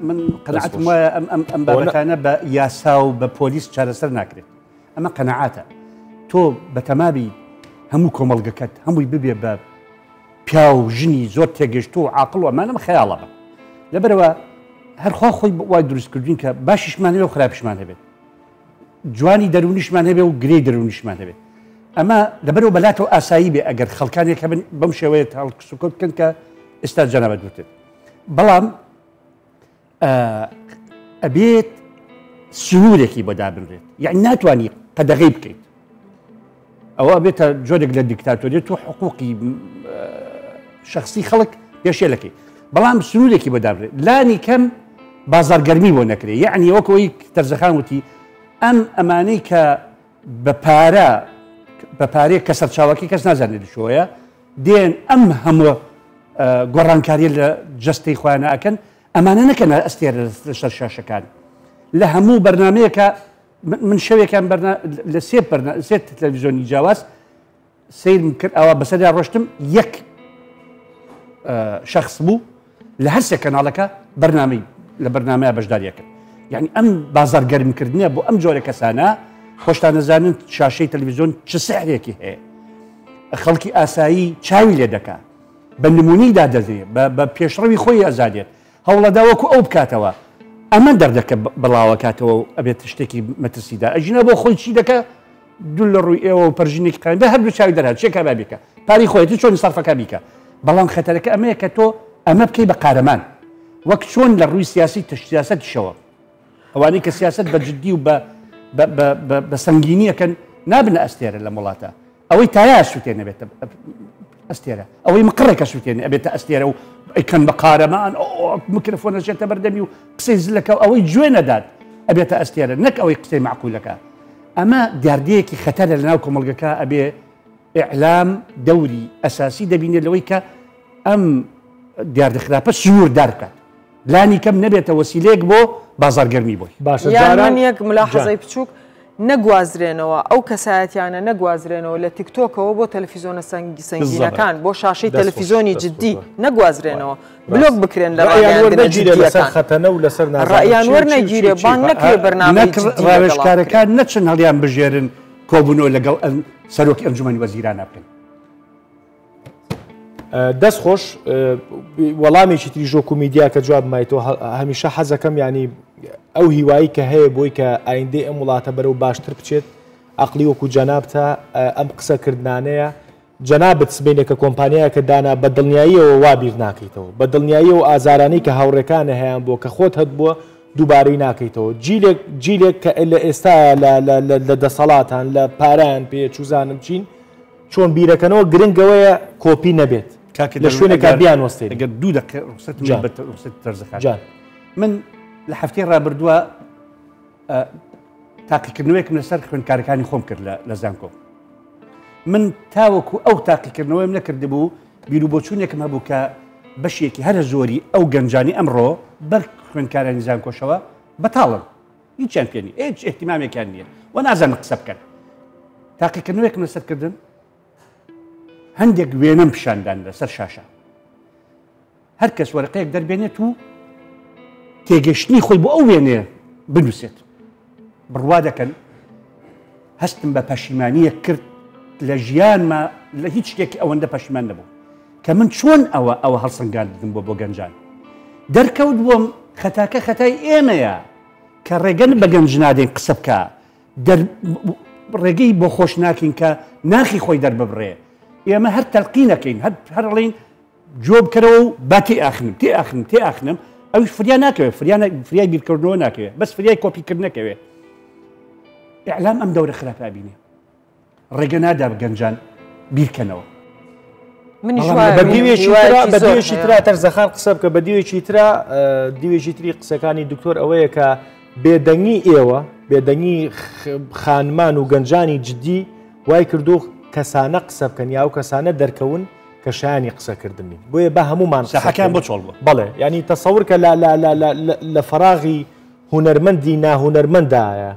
من قەنەعەتم وایە ئەم بابەتانە بە یاسا و بە پۆلیس چارەسەر ناکرێت ئەمە قەنەعاتە تۆ بە تەمابی هەموو کۆمەڵگەکەت هەمووی ببێ بە پیا و ژنی زۆر تێگەشت و عاقڵ و ئەمانەمە خەیاڵە بە لەبەرەوە هەرخوا خۆی وای دروست کردوین کە باشیشمان هەبێ و خراپیشمان هەبێت جوانی دەرونیشمان هەبێ و گرەی دەرونیشمان هەبێت ئەمە لەبەرەوە بەلاتەوە ئاسایی بێ ئەگەر خەڵکانێک هەبن بەم شێوەیە هەڵسوکۆ بکەن کە ئێستا جەنابەت گوتێت بەڵام ئەبێت سنوورێکی بۆ دابنرێت یعنی ناتوانانی قەدەغەی بکەیت ئەوە بێتە جۆرێک لە دیکتاتۆریێت و حقوقی شخصی خەڵک پێشێلەکەی بەڵام سنوورێکی بۆ دابرێت لانی کەم بازارگەرمی بۆ نەکرێت یعنی وەکەوەی تەرزەخان وتی ئەمانەی کە بە پارەیە کە سەرچاوەکەی کەس نازانێت شۆیە دێن ئەم هەموو گۆڕانکاریە لە جستەی خۆیان ئەکەن ئەمانە نەکەن ئەستێرە لەسەر شاشەکان لە هەموو بەرنمەیەکە من شەوێکیان لە سێ تەلەڤیزیۆنی جیاواز سیرم کرد ئەوە بەسەردا ڕۆشتم یەک شخص بوو لە هەر سێ کەناڵەکە لە بەرنمەیە بەشداریەکەن یعنی ئەم بازارگەرمکردنیە بۆ ئەم جۆرە کەسانە خۆشتان نەزانن شاشەی تەلەڤیزیۆن چ سەحرێکی هەیە خەڵکی ئاسایی چاوی لێ دەکات بە نمونیدا دەدێت بە پێشڕەوی خۆی ئازادێت هەوڵەدا وەکو ئەو بکاتەوە ئەمە دەردەکە بڵاوەکاتەوە و ئەبێت شتێکی مەترسیدا ئەژینە بۆ خۆی چی دەکە دوو لە ڕووی ئێوە و پەرژینێکی قایم بە هەردوو چاوی دەرات چێکا بابیکە پاری خۆیەتی چۆن سەرفەکە بیکە بەڵام خەتەرەکە ئەمەیە کە تۆ ئەمە بکەی بە قارەمان وەک چۆن لە ڕووی سیاسی سیاسەتیشەوە ئەوانەی کە سیاست بە جددی و بە سەنگینیەکەن نابنە ئەستێرە لە وڵاتە ئەوەی تایا سووتێنە بێتە ئەستێرە ئەوەی مقڕێکە سووتێنە ئەبێتە ئەستێرە و ئەیکەن بە قارەمان میکرۆفۆنە چێتە بەردەمی و قسەی زلەکە ئەوەی گوێ نەدات ئەبێتە ئەستێرە نەک ئەوەی قسەی معقولەکە ئەمە دیاردەیەکی خەتەرە لەناو کۆمەڵگەکە ئەبێ ئیعلام دەوری ئەساسی دەبینێت لەوەی کە ئەم دیاردەخراپە سوور دارکات لانی کەم نەبێتە وەسیلەیەک بۆ بازارگەرمی بۆی
باشە
یان یەک ملاحەزەی بچووک نەگوازرێنەوە ئەو کەسایەتیانە نەگوازرێنەوە لە تیکتۆکەوە بۆ تەلەڤیزیۆنە سەنگینەکان بۆ شاشەی تەلەڤیزیۆنی جددی نەگوازرێنەوە بلۆک بکرێن لە ڕایان وەرنەگیرێ بان نەکرێ بەرنامەی
ڕاوێژکارەکان نەچن هەڵیان بژێرن کۆبوونەوە لەگەڵ سەرۆکی ئەنجومەنی وەزیرانە بکەن
دەست خۆش وەڵامێکی تریژۆک و میدیا کە جواب مایتەوە هەمیشە حەزەکەم ینی ئەو هیوایی کە هەیە بۆی کە ئایندەی ئەم وڵاتە بەرەو باشتر بچێت عقلی وەکو جەنابتە ئەم قسەکردانەیە جەنابەت سبێنێ کە کۆمپانیایە کە دانا بە دڵنیاییەوە وابیر ناکەیتەوە بە دڵنیاییەوە و ئازارانەی کە هاوڕێکانە هەیەیان بۆ کە خۆت هەت بووە دووبارەی ناکەیتەوە جیلێک کە لە ئێستا لە دەسەڵاتان لە پاران پێ چوزانم چین چۆن بیرەکەنەوە گرنگەوەیە کۆپی نەبێت لە شوێنێکا بیان وەستێت
ئەگەر دوو دەرزەکان من لە هەفتەی ڕابردووە تاقیکردنەوەیەکم لەسەر خوێندکارەکانی خۆم کرد لە زانکۆ من تاوەکو ئەو تاقیکردنەوەیم نەکرد بوو بیر و بۆچوونێکم هەبوو کە بەشێکی هەرە زۆری ئەو گەنجانی ئەمڕۆ بەر خوێندکارانی زانکۆشەوە بەتاڵن هیچیان پێنی هیچ احتیمامێکیان نییە و نازانم قسە بکەن تاقیکردنەوەیەکم لەسەرکردن هەندێک وێنەم پیشاندان لەسەر شاشە هەر کەس وەرەقەیەک دەربێنێت و تێگەشتنی خۆی بۆ ئەو وێنێ بنووسێت بڕوا دەکەن هەستم بە پەشیمانیە کرد لە ژیانمە لە هیچ شتێکی ئەوەندە پەشیمان نەبوو کە من چۆن ئەوە هەڵسەنگان ددم بۆ گەنجان دەرکەوت بووم خەتاکە خەتای ئێمەیە کە ڕێگەن بە گەنج نادەین قسە بکە ڕێگەی بۆ خۆش ناکەین کە ناخی خۆی دەرببڕێ ئێمە هەر تەلقینەکەین هەرڵین جۆ بکەرەوە و با تێئاخنم ئەوش فریا ناکەوێت فریای بیرکردنەوە ناکەوێت بەس فریای کۆپیکرد نەکەوێت ئیعلام ئەم دەورە خراپا بینێ ڕێگە نادا گەنجان بیرکەنەوە
بەدیوێکی ترا تەرزەخان قسە بکە بە دیوێکی ترا دیوێکی تری قسەکانی دکتۆر ئەوەیە کە بێدەنگی ئێوە بێدەنگی خانمان و گەنجانی جددی وای کردو کەسانە قسە بکەن یا و کەسانە دەرکەون کە شایانی قسەکردنی بۆیە بە هەمومان
سەحەکان بۆ چۆڵ بوو
بەڵێ ینی تەسەور کە لە فراغی هونەرمەندی ناهونەرمەندایە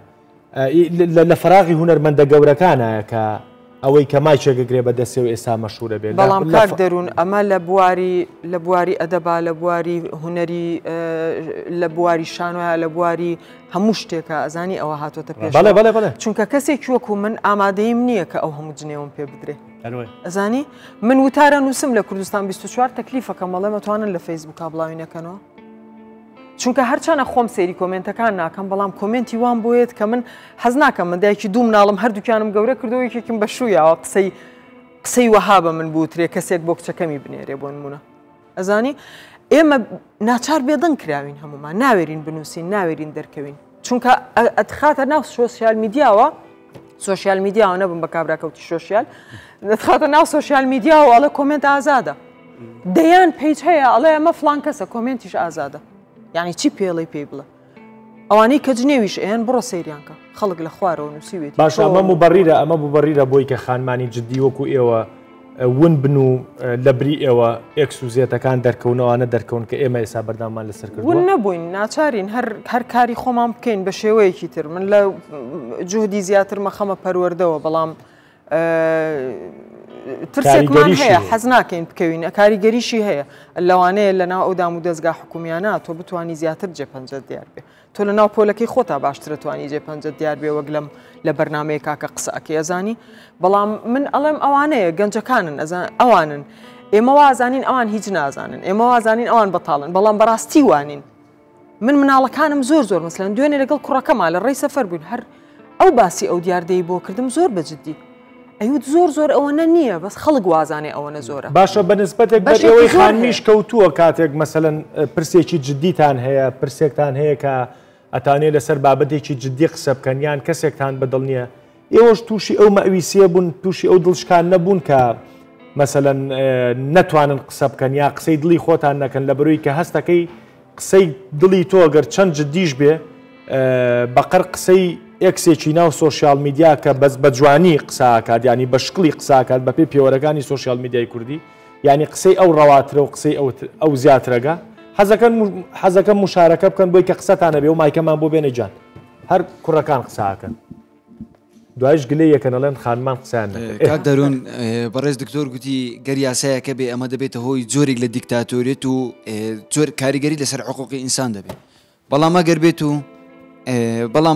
لە فراغی هونەرمەندە گەورەکانایە کە ئەوەی کە مای چێگەگرێ بەدەستێ و ئێستا مەشهورە بێت
بەڵام کاک دەروون ئەمە لە بواری ئەدەبا لە بواری هونەری لە بواری شانۆە لە بواری هەموو شتێکە ئەزانی ئەوە هاتوۆتە پێش
بەڵێ
چونکە کەسێکی وەکو من ئامادەیم نییە کە ئەو هەموو جنێوم پێ بدرێ ئەزانی من وتارە نووسم لە کوردستان 24 تەکلیفەکە مەڵێ مەتوانن لە فەیسبووکا بڵاوینەکەنەوە چونکە هەرچانە خۆم سێری کۆمنتەکان ناکەم بەڵام کۆمنتی وان بۆیێت کە من حەز ناکەم مندایەکی دوو مناڵم هەردووکیانم گەورە کردەوە یەکێکم بە شوویەوە قسەی وەها بە من بوترێ کەسێک بۆ کچەکەمی بنێرێ بۆ نمونە ئەزانی ئێمە ناچار بێدەنگ کراوین هەمومان ناوێرین بنووسین ناوێرین دەرکەوین چونکە ئەتخاتە ناو سۆسیال میدیاوە سۆسیال میدیاوە نەبم بە کابراکەوتی سۆسیال دەتخاتە ناو سۆسیال میدیاوە ئەڵە کۆمنت ئازادە دەیان پیج هەیە ئەڵێ ئەمە فڵان کەسە کۆمنتیش ئازادە یعنی چی پێڵی پێی بڵێ ئەوانەی کە جنێویش ئێن بڕۆ سەیریانکە خەڵک لە خوارەوە نووسیوێت
باش ئەمە مبەڕیرە بۆی کە خانمانی جددی وەکو ئێوە ون بن و لە بری ئێوە ئەکسوزیێتەکان دەرکەونەوەوانە دەرکەون کە ئێمە ئێستا بەردامان لەسەر کردوون
ون نەبووین ناچارین هەر کاری خۆمان بکەین بە شێوەیەکی تر من لە جوهدی زیاتر مەخەمە پەروەردەوە بەڵام ترسێکمان هەیە حەز ناکەین بکەوین کاریگەریشی هەیە لەوانەیە لەناو ئەو دام و دەستگا حکومیانە تۆ بتوانی زیاتر جێپەنجەت دیار بێ تۆ لەناو پۆلەکەی خۆتا باشترە توانی جێپەنجەت دیار بێ وەک لە بەرنمەیە کاکە قسە ئەکە ئەزانی بەڵام من ئەڵێم ئەوانەیە گەنجەکانن ئەوانن ئێمە وازانین ئەوان هیچ نازانن ئێمە وازانین ئەوان بەتاڵن بەڵام بەڕاستی وانین من مناڵەکانم زۆر مثلەن دوێنێ لەگەڵ کوڕەکەما لە ڕێی سەفەر بوون هەر ئەو باسی ئەو دیاردەی بۆ کردم زۆر بەجددی ئەوت زۆر ئەوەنە نییە بەس خەڵک وازانێ ئەوەنە زۆرە
باشە بەنسبەتێک بەشەوەی خانمیش کەوتووە کاتێک مەسەلەن پرسێکی جددیتان هەیە پرسێکتان هەیە کە ئەتانێ لەسەر بابەتێکی جددی قسە بکەن یان کەسێکتان بەدڵ نییە ئێوەش تووشی ئەو مەویسیە بوون تووشی ئەو دڵشکان نەبوون کە مەسەلەن نەتوانن قسە بکەن یا قسەی دڵی خۆتان نەکەن لە بەرووی کە هەستەکەی قسەی دڵی تۆ گەر چەند جددیش بێ بەقەر قسەی ئەکسێکی ناو سۆشیال میدیا کە بەس بە جوانی قساکات ینی بە شکلی قساکات بە پێی پێوەرەکانی سۆشیال میدیای کوردی ینی قسەی ئەو ڕەواترە و قسەی ئەو زیاترەگە حەزەکەم مشارەکە بکەن بۆی کە قسەتانە بێ و مایکەمان بۆ بێنە جان هەر کوڕەکان قساکەن دوایش گلەی یەکەنەڵێن خانمان قسان
کاک دەروون بەڕێز دکتۆر گوتی گەر یاسایەکە بێ ئەمە دەبێتە هۆی جۆرێک لە دیکتاتۆریێت و جۆر کاریگەری لەسەر حقوقی ئینسان دەبێت بەڵام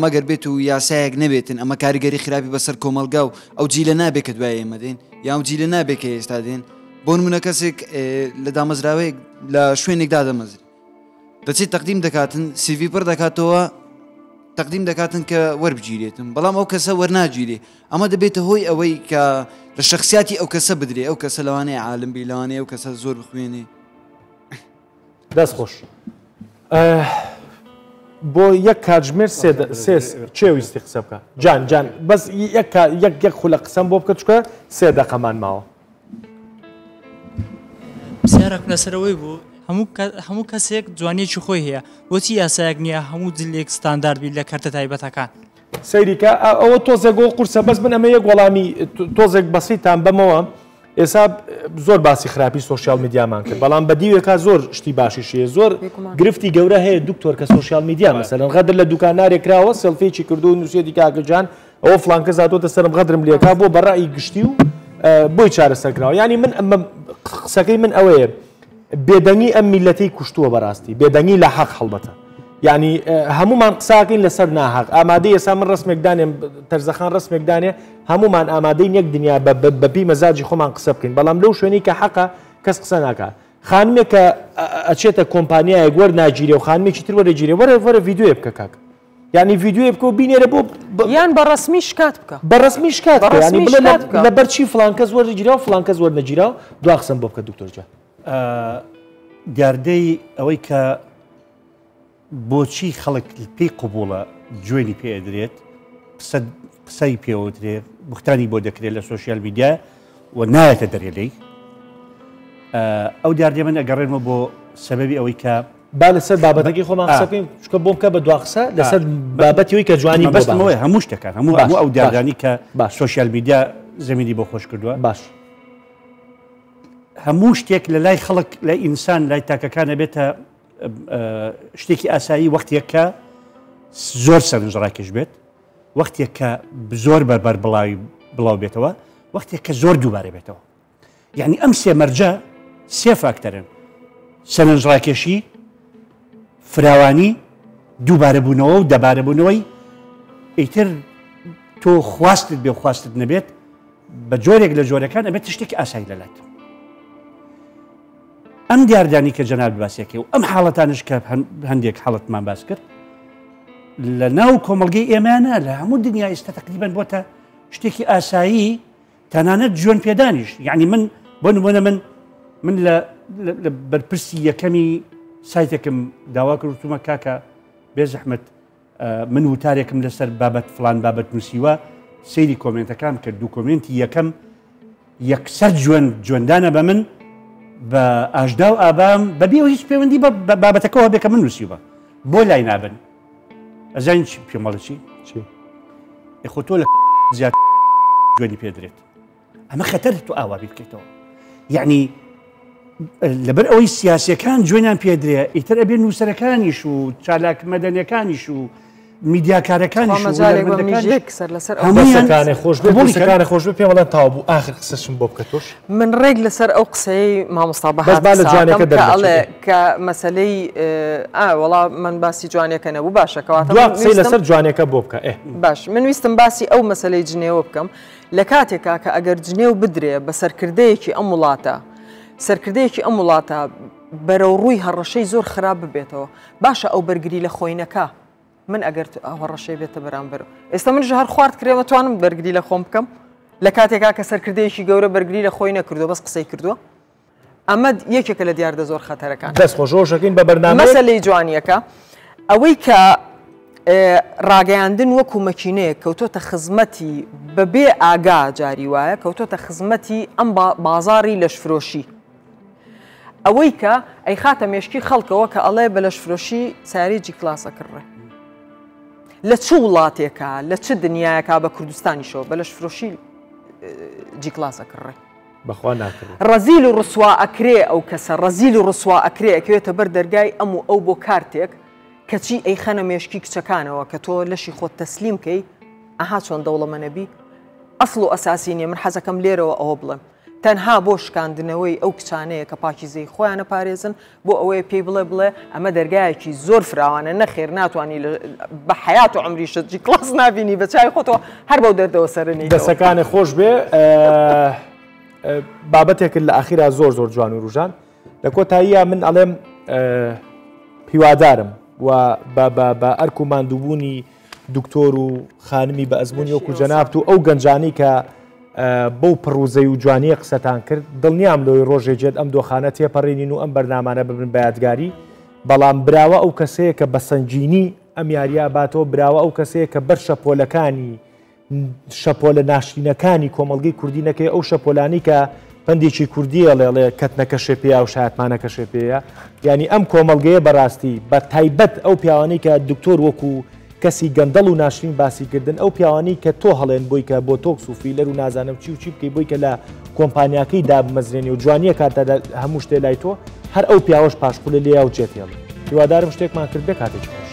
ئەگەر بێت و یاسایەک نەبێتن ئەمە کاریگەری خراپی بەسەر کۆمەلگا و ئەو جیلە نابێت کە دوای ئێمە دێن یا ئەو جیلە نابێت کە ئێستا دێن بۆ نمونە کەسێک لە دامەزراوەیەک لە شوێنێکدا دەمەزر دەچێت تەقدیم دەکاتن سیڤی پڕ دەکاتەوە تەقدیم دەکاتن کە وەربگیرێتن بەڵام ئەو کەسە وەرناگیرێ ئەمە دەبێتە هۆی ئەوەی کە لە شخصیاتی ئەو کەسە بدرێ ئەو کەسە لەوانەیە عالم بی لەوانەیە ئەو کەسە زۆر بخوێنێ
دەست خۆش بۆ یەک کاتژمێر چێویستی قسە بکە جان بەس یەک خولە قسەم بۆ بکە چکە 3 دەقەمان ماوە
پرسیارێک لەسەرەوەی بوو هەموو کەسێک جوانیەکی خۆی هەیە بۆچی یاسایەک نییە هەموو جلێک ستاندارد بی لە کارتە تایبەتەکان
سەیریکە ئەوە تۆزێک بۆ قورسە بەس من ئەمە یەک وەڵامی تۆزێک بەسیتان بەمەوە ئێستا زۆر باسی خراپی سۆشیال میدیامان کرد بەڵام بەدیوێکا زۆر شتی باشیشیە زۆر گرفتی گەورە هەیە دکتۆر کە سۆشیال میدیا مەسەلەن غەدر لە دوکانارێک کراوە سێلفێکی کردو و نووسێتی کاکەجان ئەوە فڵانکە زاتۆتە سەرم غەدرم لێکا بۆ بەڕای گشتی و بۆی چارەسەرکراوە ینی من ئەمە قسەکەی من ئەوەیە بێدەنگی ئەم میلەتەی کوشتووە بەڕاستی بێدەنگی لە حەق هەڵبەتە ینی هەمومان قساکەین لەسەر ناحەق ئامادەی ئێستا من ڕسمێک دانێ تەرزەخان ڕسمێک دانێ هەمومان ئامادەی یەک دنیا بەپی مەزاجی خۆمان قسە بکەین بەڵام لەو شوێنی کە حەقە کەس قسە ناکە خانمێک کە ئەچێتە کۆمپانیایەک وەرناگیرێ و خانمێکی تر وەرەگیرێ وەرە ڤیددیۆ بکە کاکە ینی ڤیددیۆ بکە و بینێرە بۆ
یان بە ڕسمی شکات بکە
بە ڕسمی شکات ینی بڵێ لە بەرچی فڵان کەس وەرەگیرا و فڵان کەس وەرنەگیرا و دوا قسەم بۆ بکە دکتۆر جان
دیاردەی ئەوەی کە بۆچی خەڵک پێی قوبوڵە گوێنی پێدرێت قسەی پێوترێت بوختانی بۆ دەکرێت لە سۆشیال میدیا و نایەتە دەرێلەی ئەو دیاردێ من ئەگەڕێنمە بۆ سەبەبی ئەوەی کە
با لەسەر بابەتەکەی خۆمان قسەکەین چکە بۆم کە بە دوا قسە لەسەر بابەتیەوەی کە جوانی
بەستەوەی هەموو شتەکان هەموو ئەو دیاردانی کە سۆشیال میدیا زەمینی بۆ خۆش کردووە
باش
هەموو شتێک لە لای خەڵک لای ئینسان لای تاکەکانە بێتە شتێکی ئاسایی وەختێک کە زۆر سەرنجڕاکێش بێت وەختێک کە زۆر بەربەر بڵاو بێتەوە وەختێک کە زۆر دووبارە بێتەوە یعنی ئەم سێ مەرجە سێ فاکتەرن سەرنجڕاکێشی فراوانی دووبارە بوونەوە و دەبارە بوونەوەی ئیتر تۆ خواستت بێ خواستت نەبێت بە جۆرێک لە جۆرەکان ئەبێت شتێکی ئاسایی لەلات ئەم دیاردانی کە جەناب باسیەکە و ئەم حاڵەتانش کە هەندێک حاڵەتمان باس کرد لە ناو کۆمەڵگەی ئێمانە لە هەموو دنیا ئێستا تقریباً بۆتە شتێکی ئاسایی تەنانەت جوێن پێدانیش یعنی من بۆ نمونە من لە بەرپرسی یەکەمی سایتێکم داوا کردومە کاکە بێزەحمەت من وتارێکم لەسەر بابەت فڵان بابەت نووسیوە سەیری کۆمنتەکان کرد دوو کۆمنتی یەکەم یەکسەر جوێندانە بە من بە ئاشدا و ئابام بەبێ و هیچ پەیوەندی بە بابەتەکەەوە بێکە من نووسیوە بۆ لای نابن ئەزانین پێمەڵەچی خۆ تۆ لە زیات گوێنی پێدرێت ئەمە خەتەر تۆ ئاوا بکەیتەوە یعنی لەبەر ئەوەی سیاسیەکان جوێنیان پێدرێ ئیتر ئەبێ نووسەرەکانیش و چالاک مەدەنیەکانیش و میدیاکارەکانیش
هەموویانەکانی خۆشەکانی خۆش پێ وڵەن تاوا بوو ئاخر قسەشم بۆ بکە تۆش
من ڕێک لەسەر ئەو قسەی مامۆستا بەهاڵێ کە مەسلەی وەڵا من باسی جوانەکە نەبوو باشەکەواتە
قسەی لەسەر جوانەکە بۆ بکە
باش من ویستم باسی ئەو مەسلەی جنێوە بکەم لە کاتێکا کە ئەگەر جنێو بدرێ بە سەرکردەیەکی ئەم وڵاتە سەرکردەیەکی ئەم وڵاتە بەرەو ڕووی هەڕەشەی زۆر خراپ ببێتەوە باشە ئەو بەرگری لە خۆینەکە من ئەگەر ئەوە ڕەشەی بێتە بەرامبەر ئێستا منش هەر خوارد کرێمە توانم بەرگری لە خۆم بکەم لە کاتێکا کە سەرکردەیەکی گەورە بەرگری لە خۆی نەکردو بەس قسەی کردووە ئەمە یەکێکە لە دیاردە زۆر خەتەرەکان
دەست خۆشۆشەکەین بە بەرنامە
مەسەلەی جوانیەکە ئەوەی کە ڕاگەیاندن وەکو مەکینەیە کەوتۆتە خزمەتی بەبێ ئاگا جاری وایە کەوتۆتە خزمەتی ئەم بازاری لەشفرۆشی ئەوەی کە ئەی خاتە مێشکی خەڵکەوە کە ئەڵێ بە لەشفرۆشی ساری جی کلاسە کڕێ لە چ وڵاتێکە لە چ دنیایەکە بە کوردستانیشەوە بە لەشفرۆشی جی کلاسە کڕێ
بەخوا ناکرێت
ڕەزیل و ڕسوا ئەکرێ ئەو کەسە ڕەزیل و ڕسوا ئەکرێ ئەکەوێتە بەر دەرگای ئەم و ئەو بۆ کارتێک کەچی ئەی خەنە مێشکی کچەکانەوە کە تۆ لەشی خۆت تەسلیم کەی ئەها چۆن دەوڵەمەنەبی ئەسڵ و ئەساسی نیە من حەزەکەم لێرەوە ئەوە بڵێم تەنها بۆ شکاندنەوەی ئەو کچانەیە کە پاکیزەی خۆیانە پارێزن بۆ ئەوەیە پێی بڵێ ئەمە دەرگایەکی زۆر فراوانە نەخێر ناتوانانی بە حیات و عمریشتجی کلاس نبینی بە چای خۆتەوە هەر بەو دەردەوە سەرنی
دەسەکانی خۆش بێ بابەتێکن لە ئاخیرا زۆر زۆر جوان و ڕوژان لە کۆتاییە من ئەڵێم هیوادارم و بە ئەرک و ماندووبوونی دکتۆر و خانمی بە ئەزمموی وەکو جەنابەت و ئەو گەنجانی کە بەو پڕوزەی و جوانیە قسەتان کرد دڵنیام لەوەی ڕۆژێجێت ئەم دۆخانە تێپەڕێنین و ئەم بەرنامانە ببن بە یادگاری بەڵام براوە ئەو کەسەیە کە بە سنجینی ئەم یاریە باتەوە براوە ئەو کەسەیە کە بەر شەپۆلەکانی شەپۆلە ناشرینەکانی کۆمەڵگەی کوردی نەکەی ئەو شەپۆلانی کە پندێکی کوردیە لێڵێ کەتنەکە شێپەیە و شایەتمانەکە شێپەیە یعنی ئەم کۆمەڵگەیە بەڕاستی بە تایبەت ئەو پیاوانەی کە دکتۆر وەکو کەسی گەندەڵ و ناشرین باسیکردن ئەو پیاوانی کە تۆ هەڵێن بۆی کە بۆ تۆکس و فیلەر و نازانم چی و چی بکەی بۆی کە لە کۆمپانیاکەی دابمەزرێنی و جوانیە کاتەدا هەموو شتێ لای تۆ هەر ئەو پیاوەش پاشقولە لێیا و جێتێڵ هیوادارم شتێکمان کرد بێ کاتێکی خۆش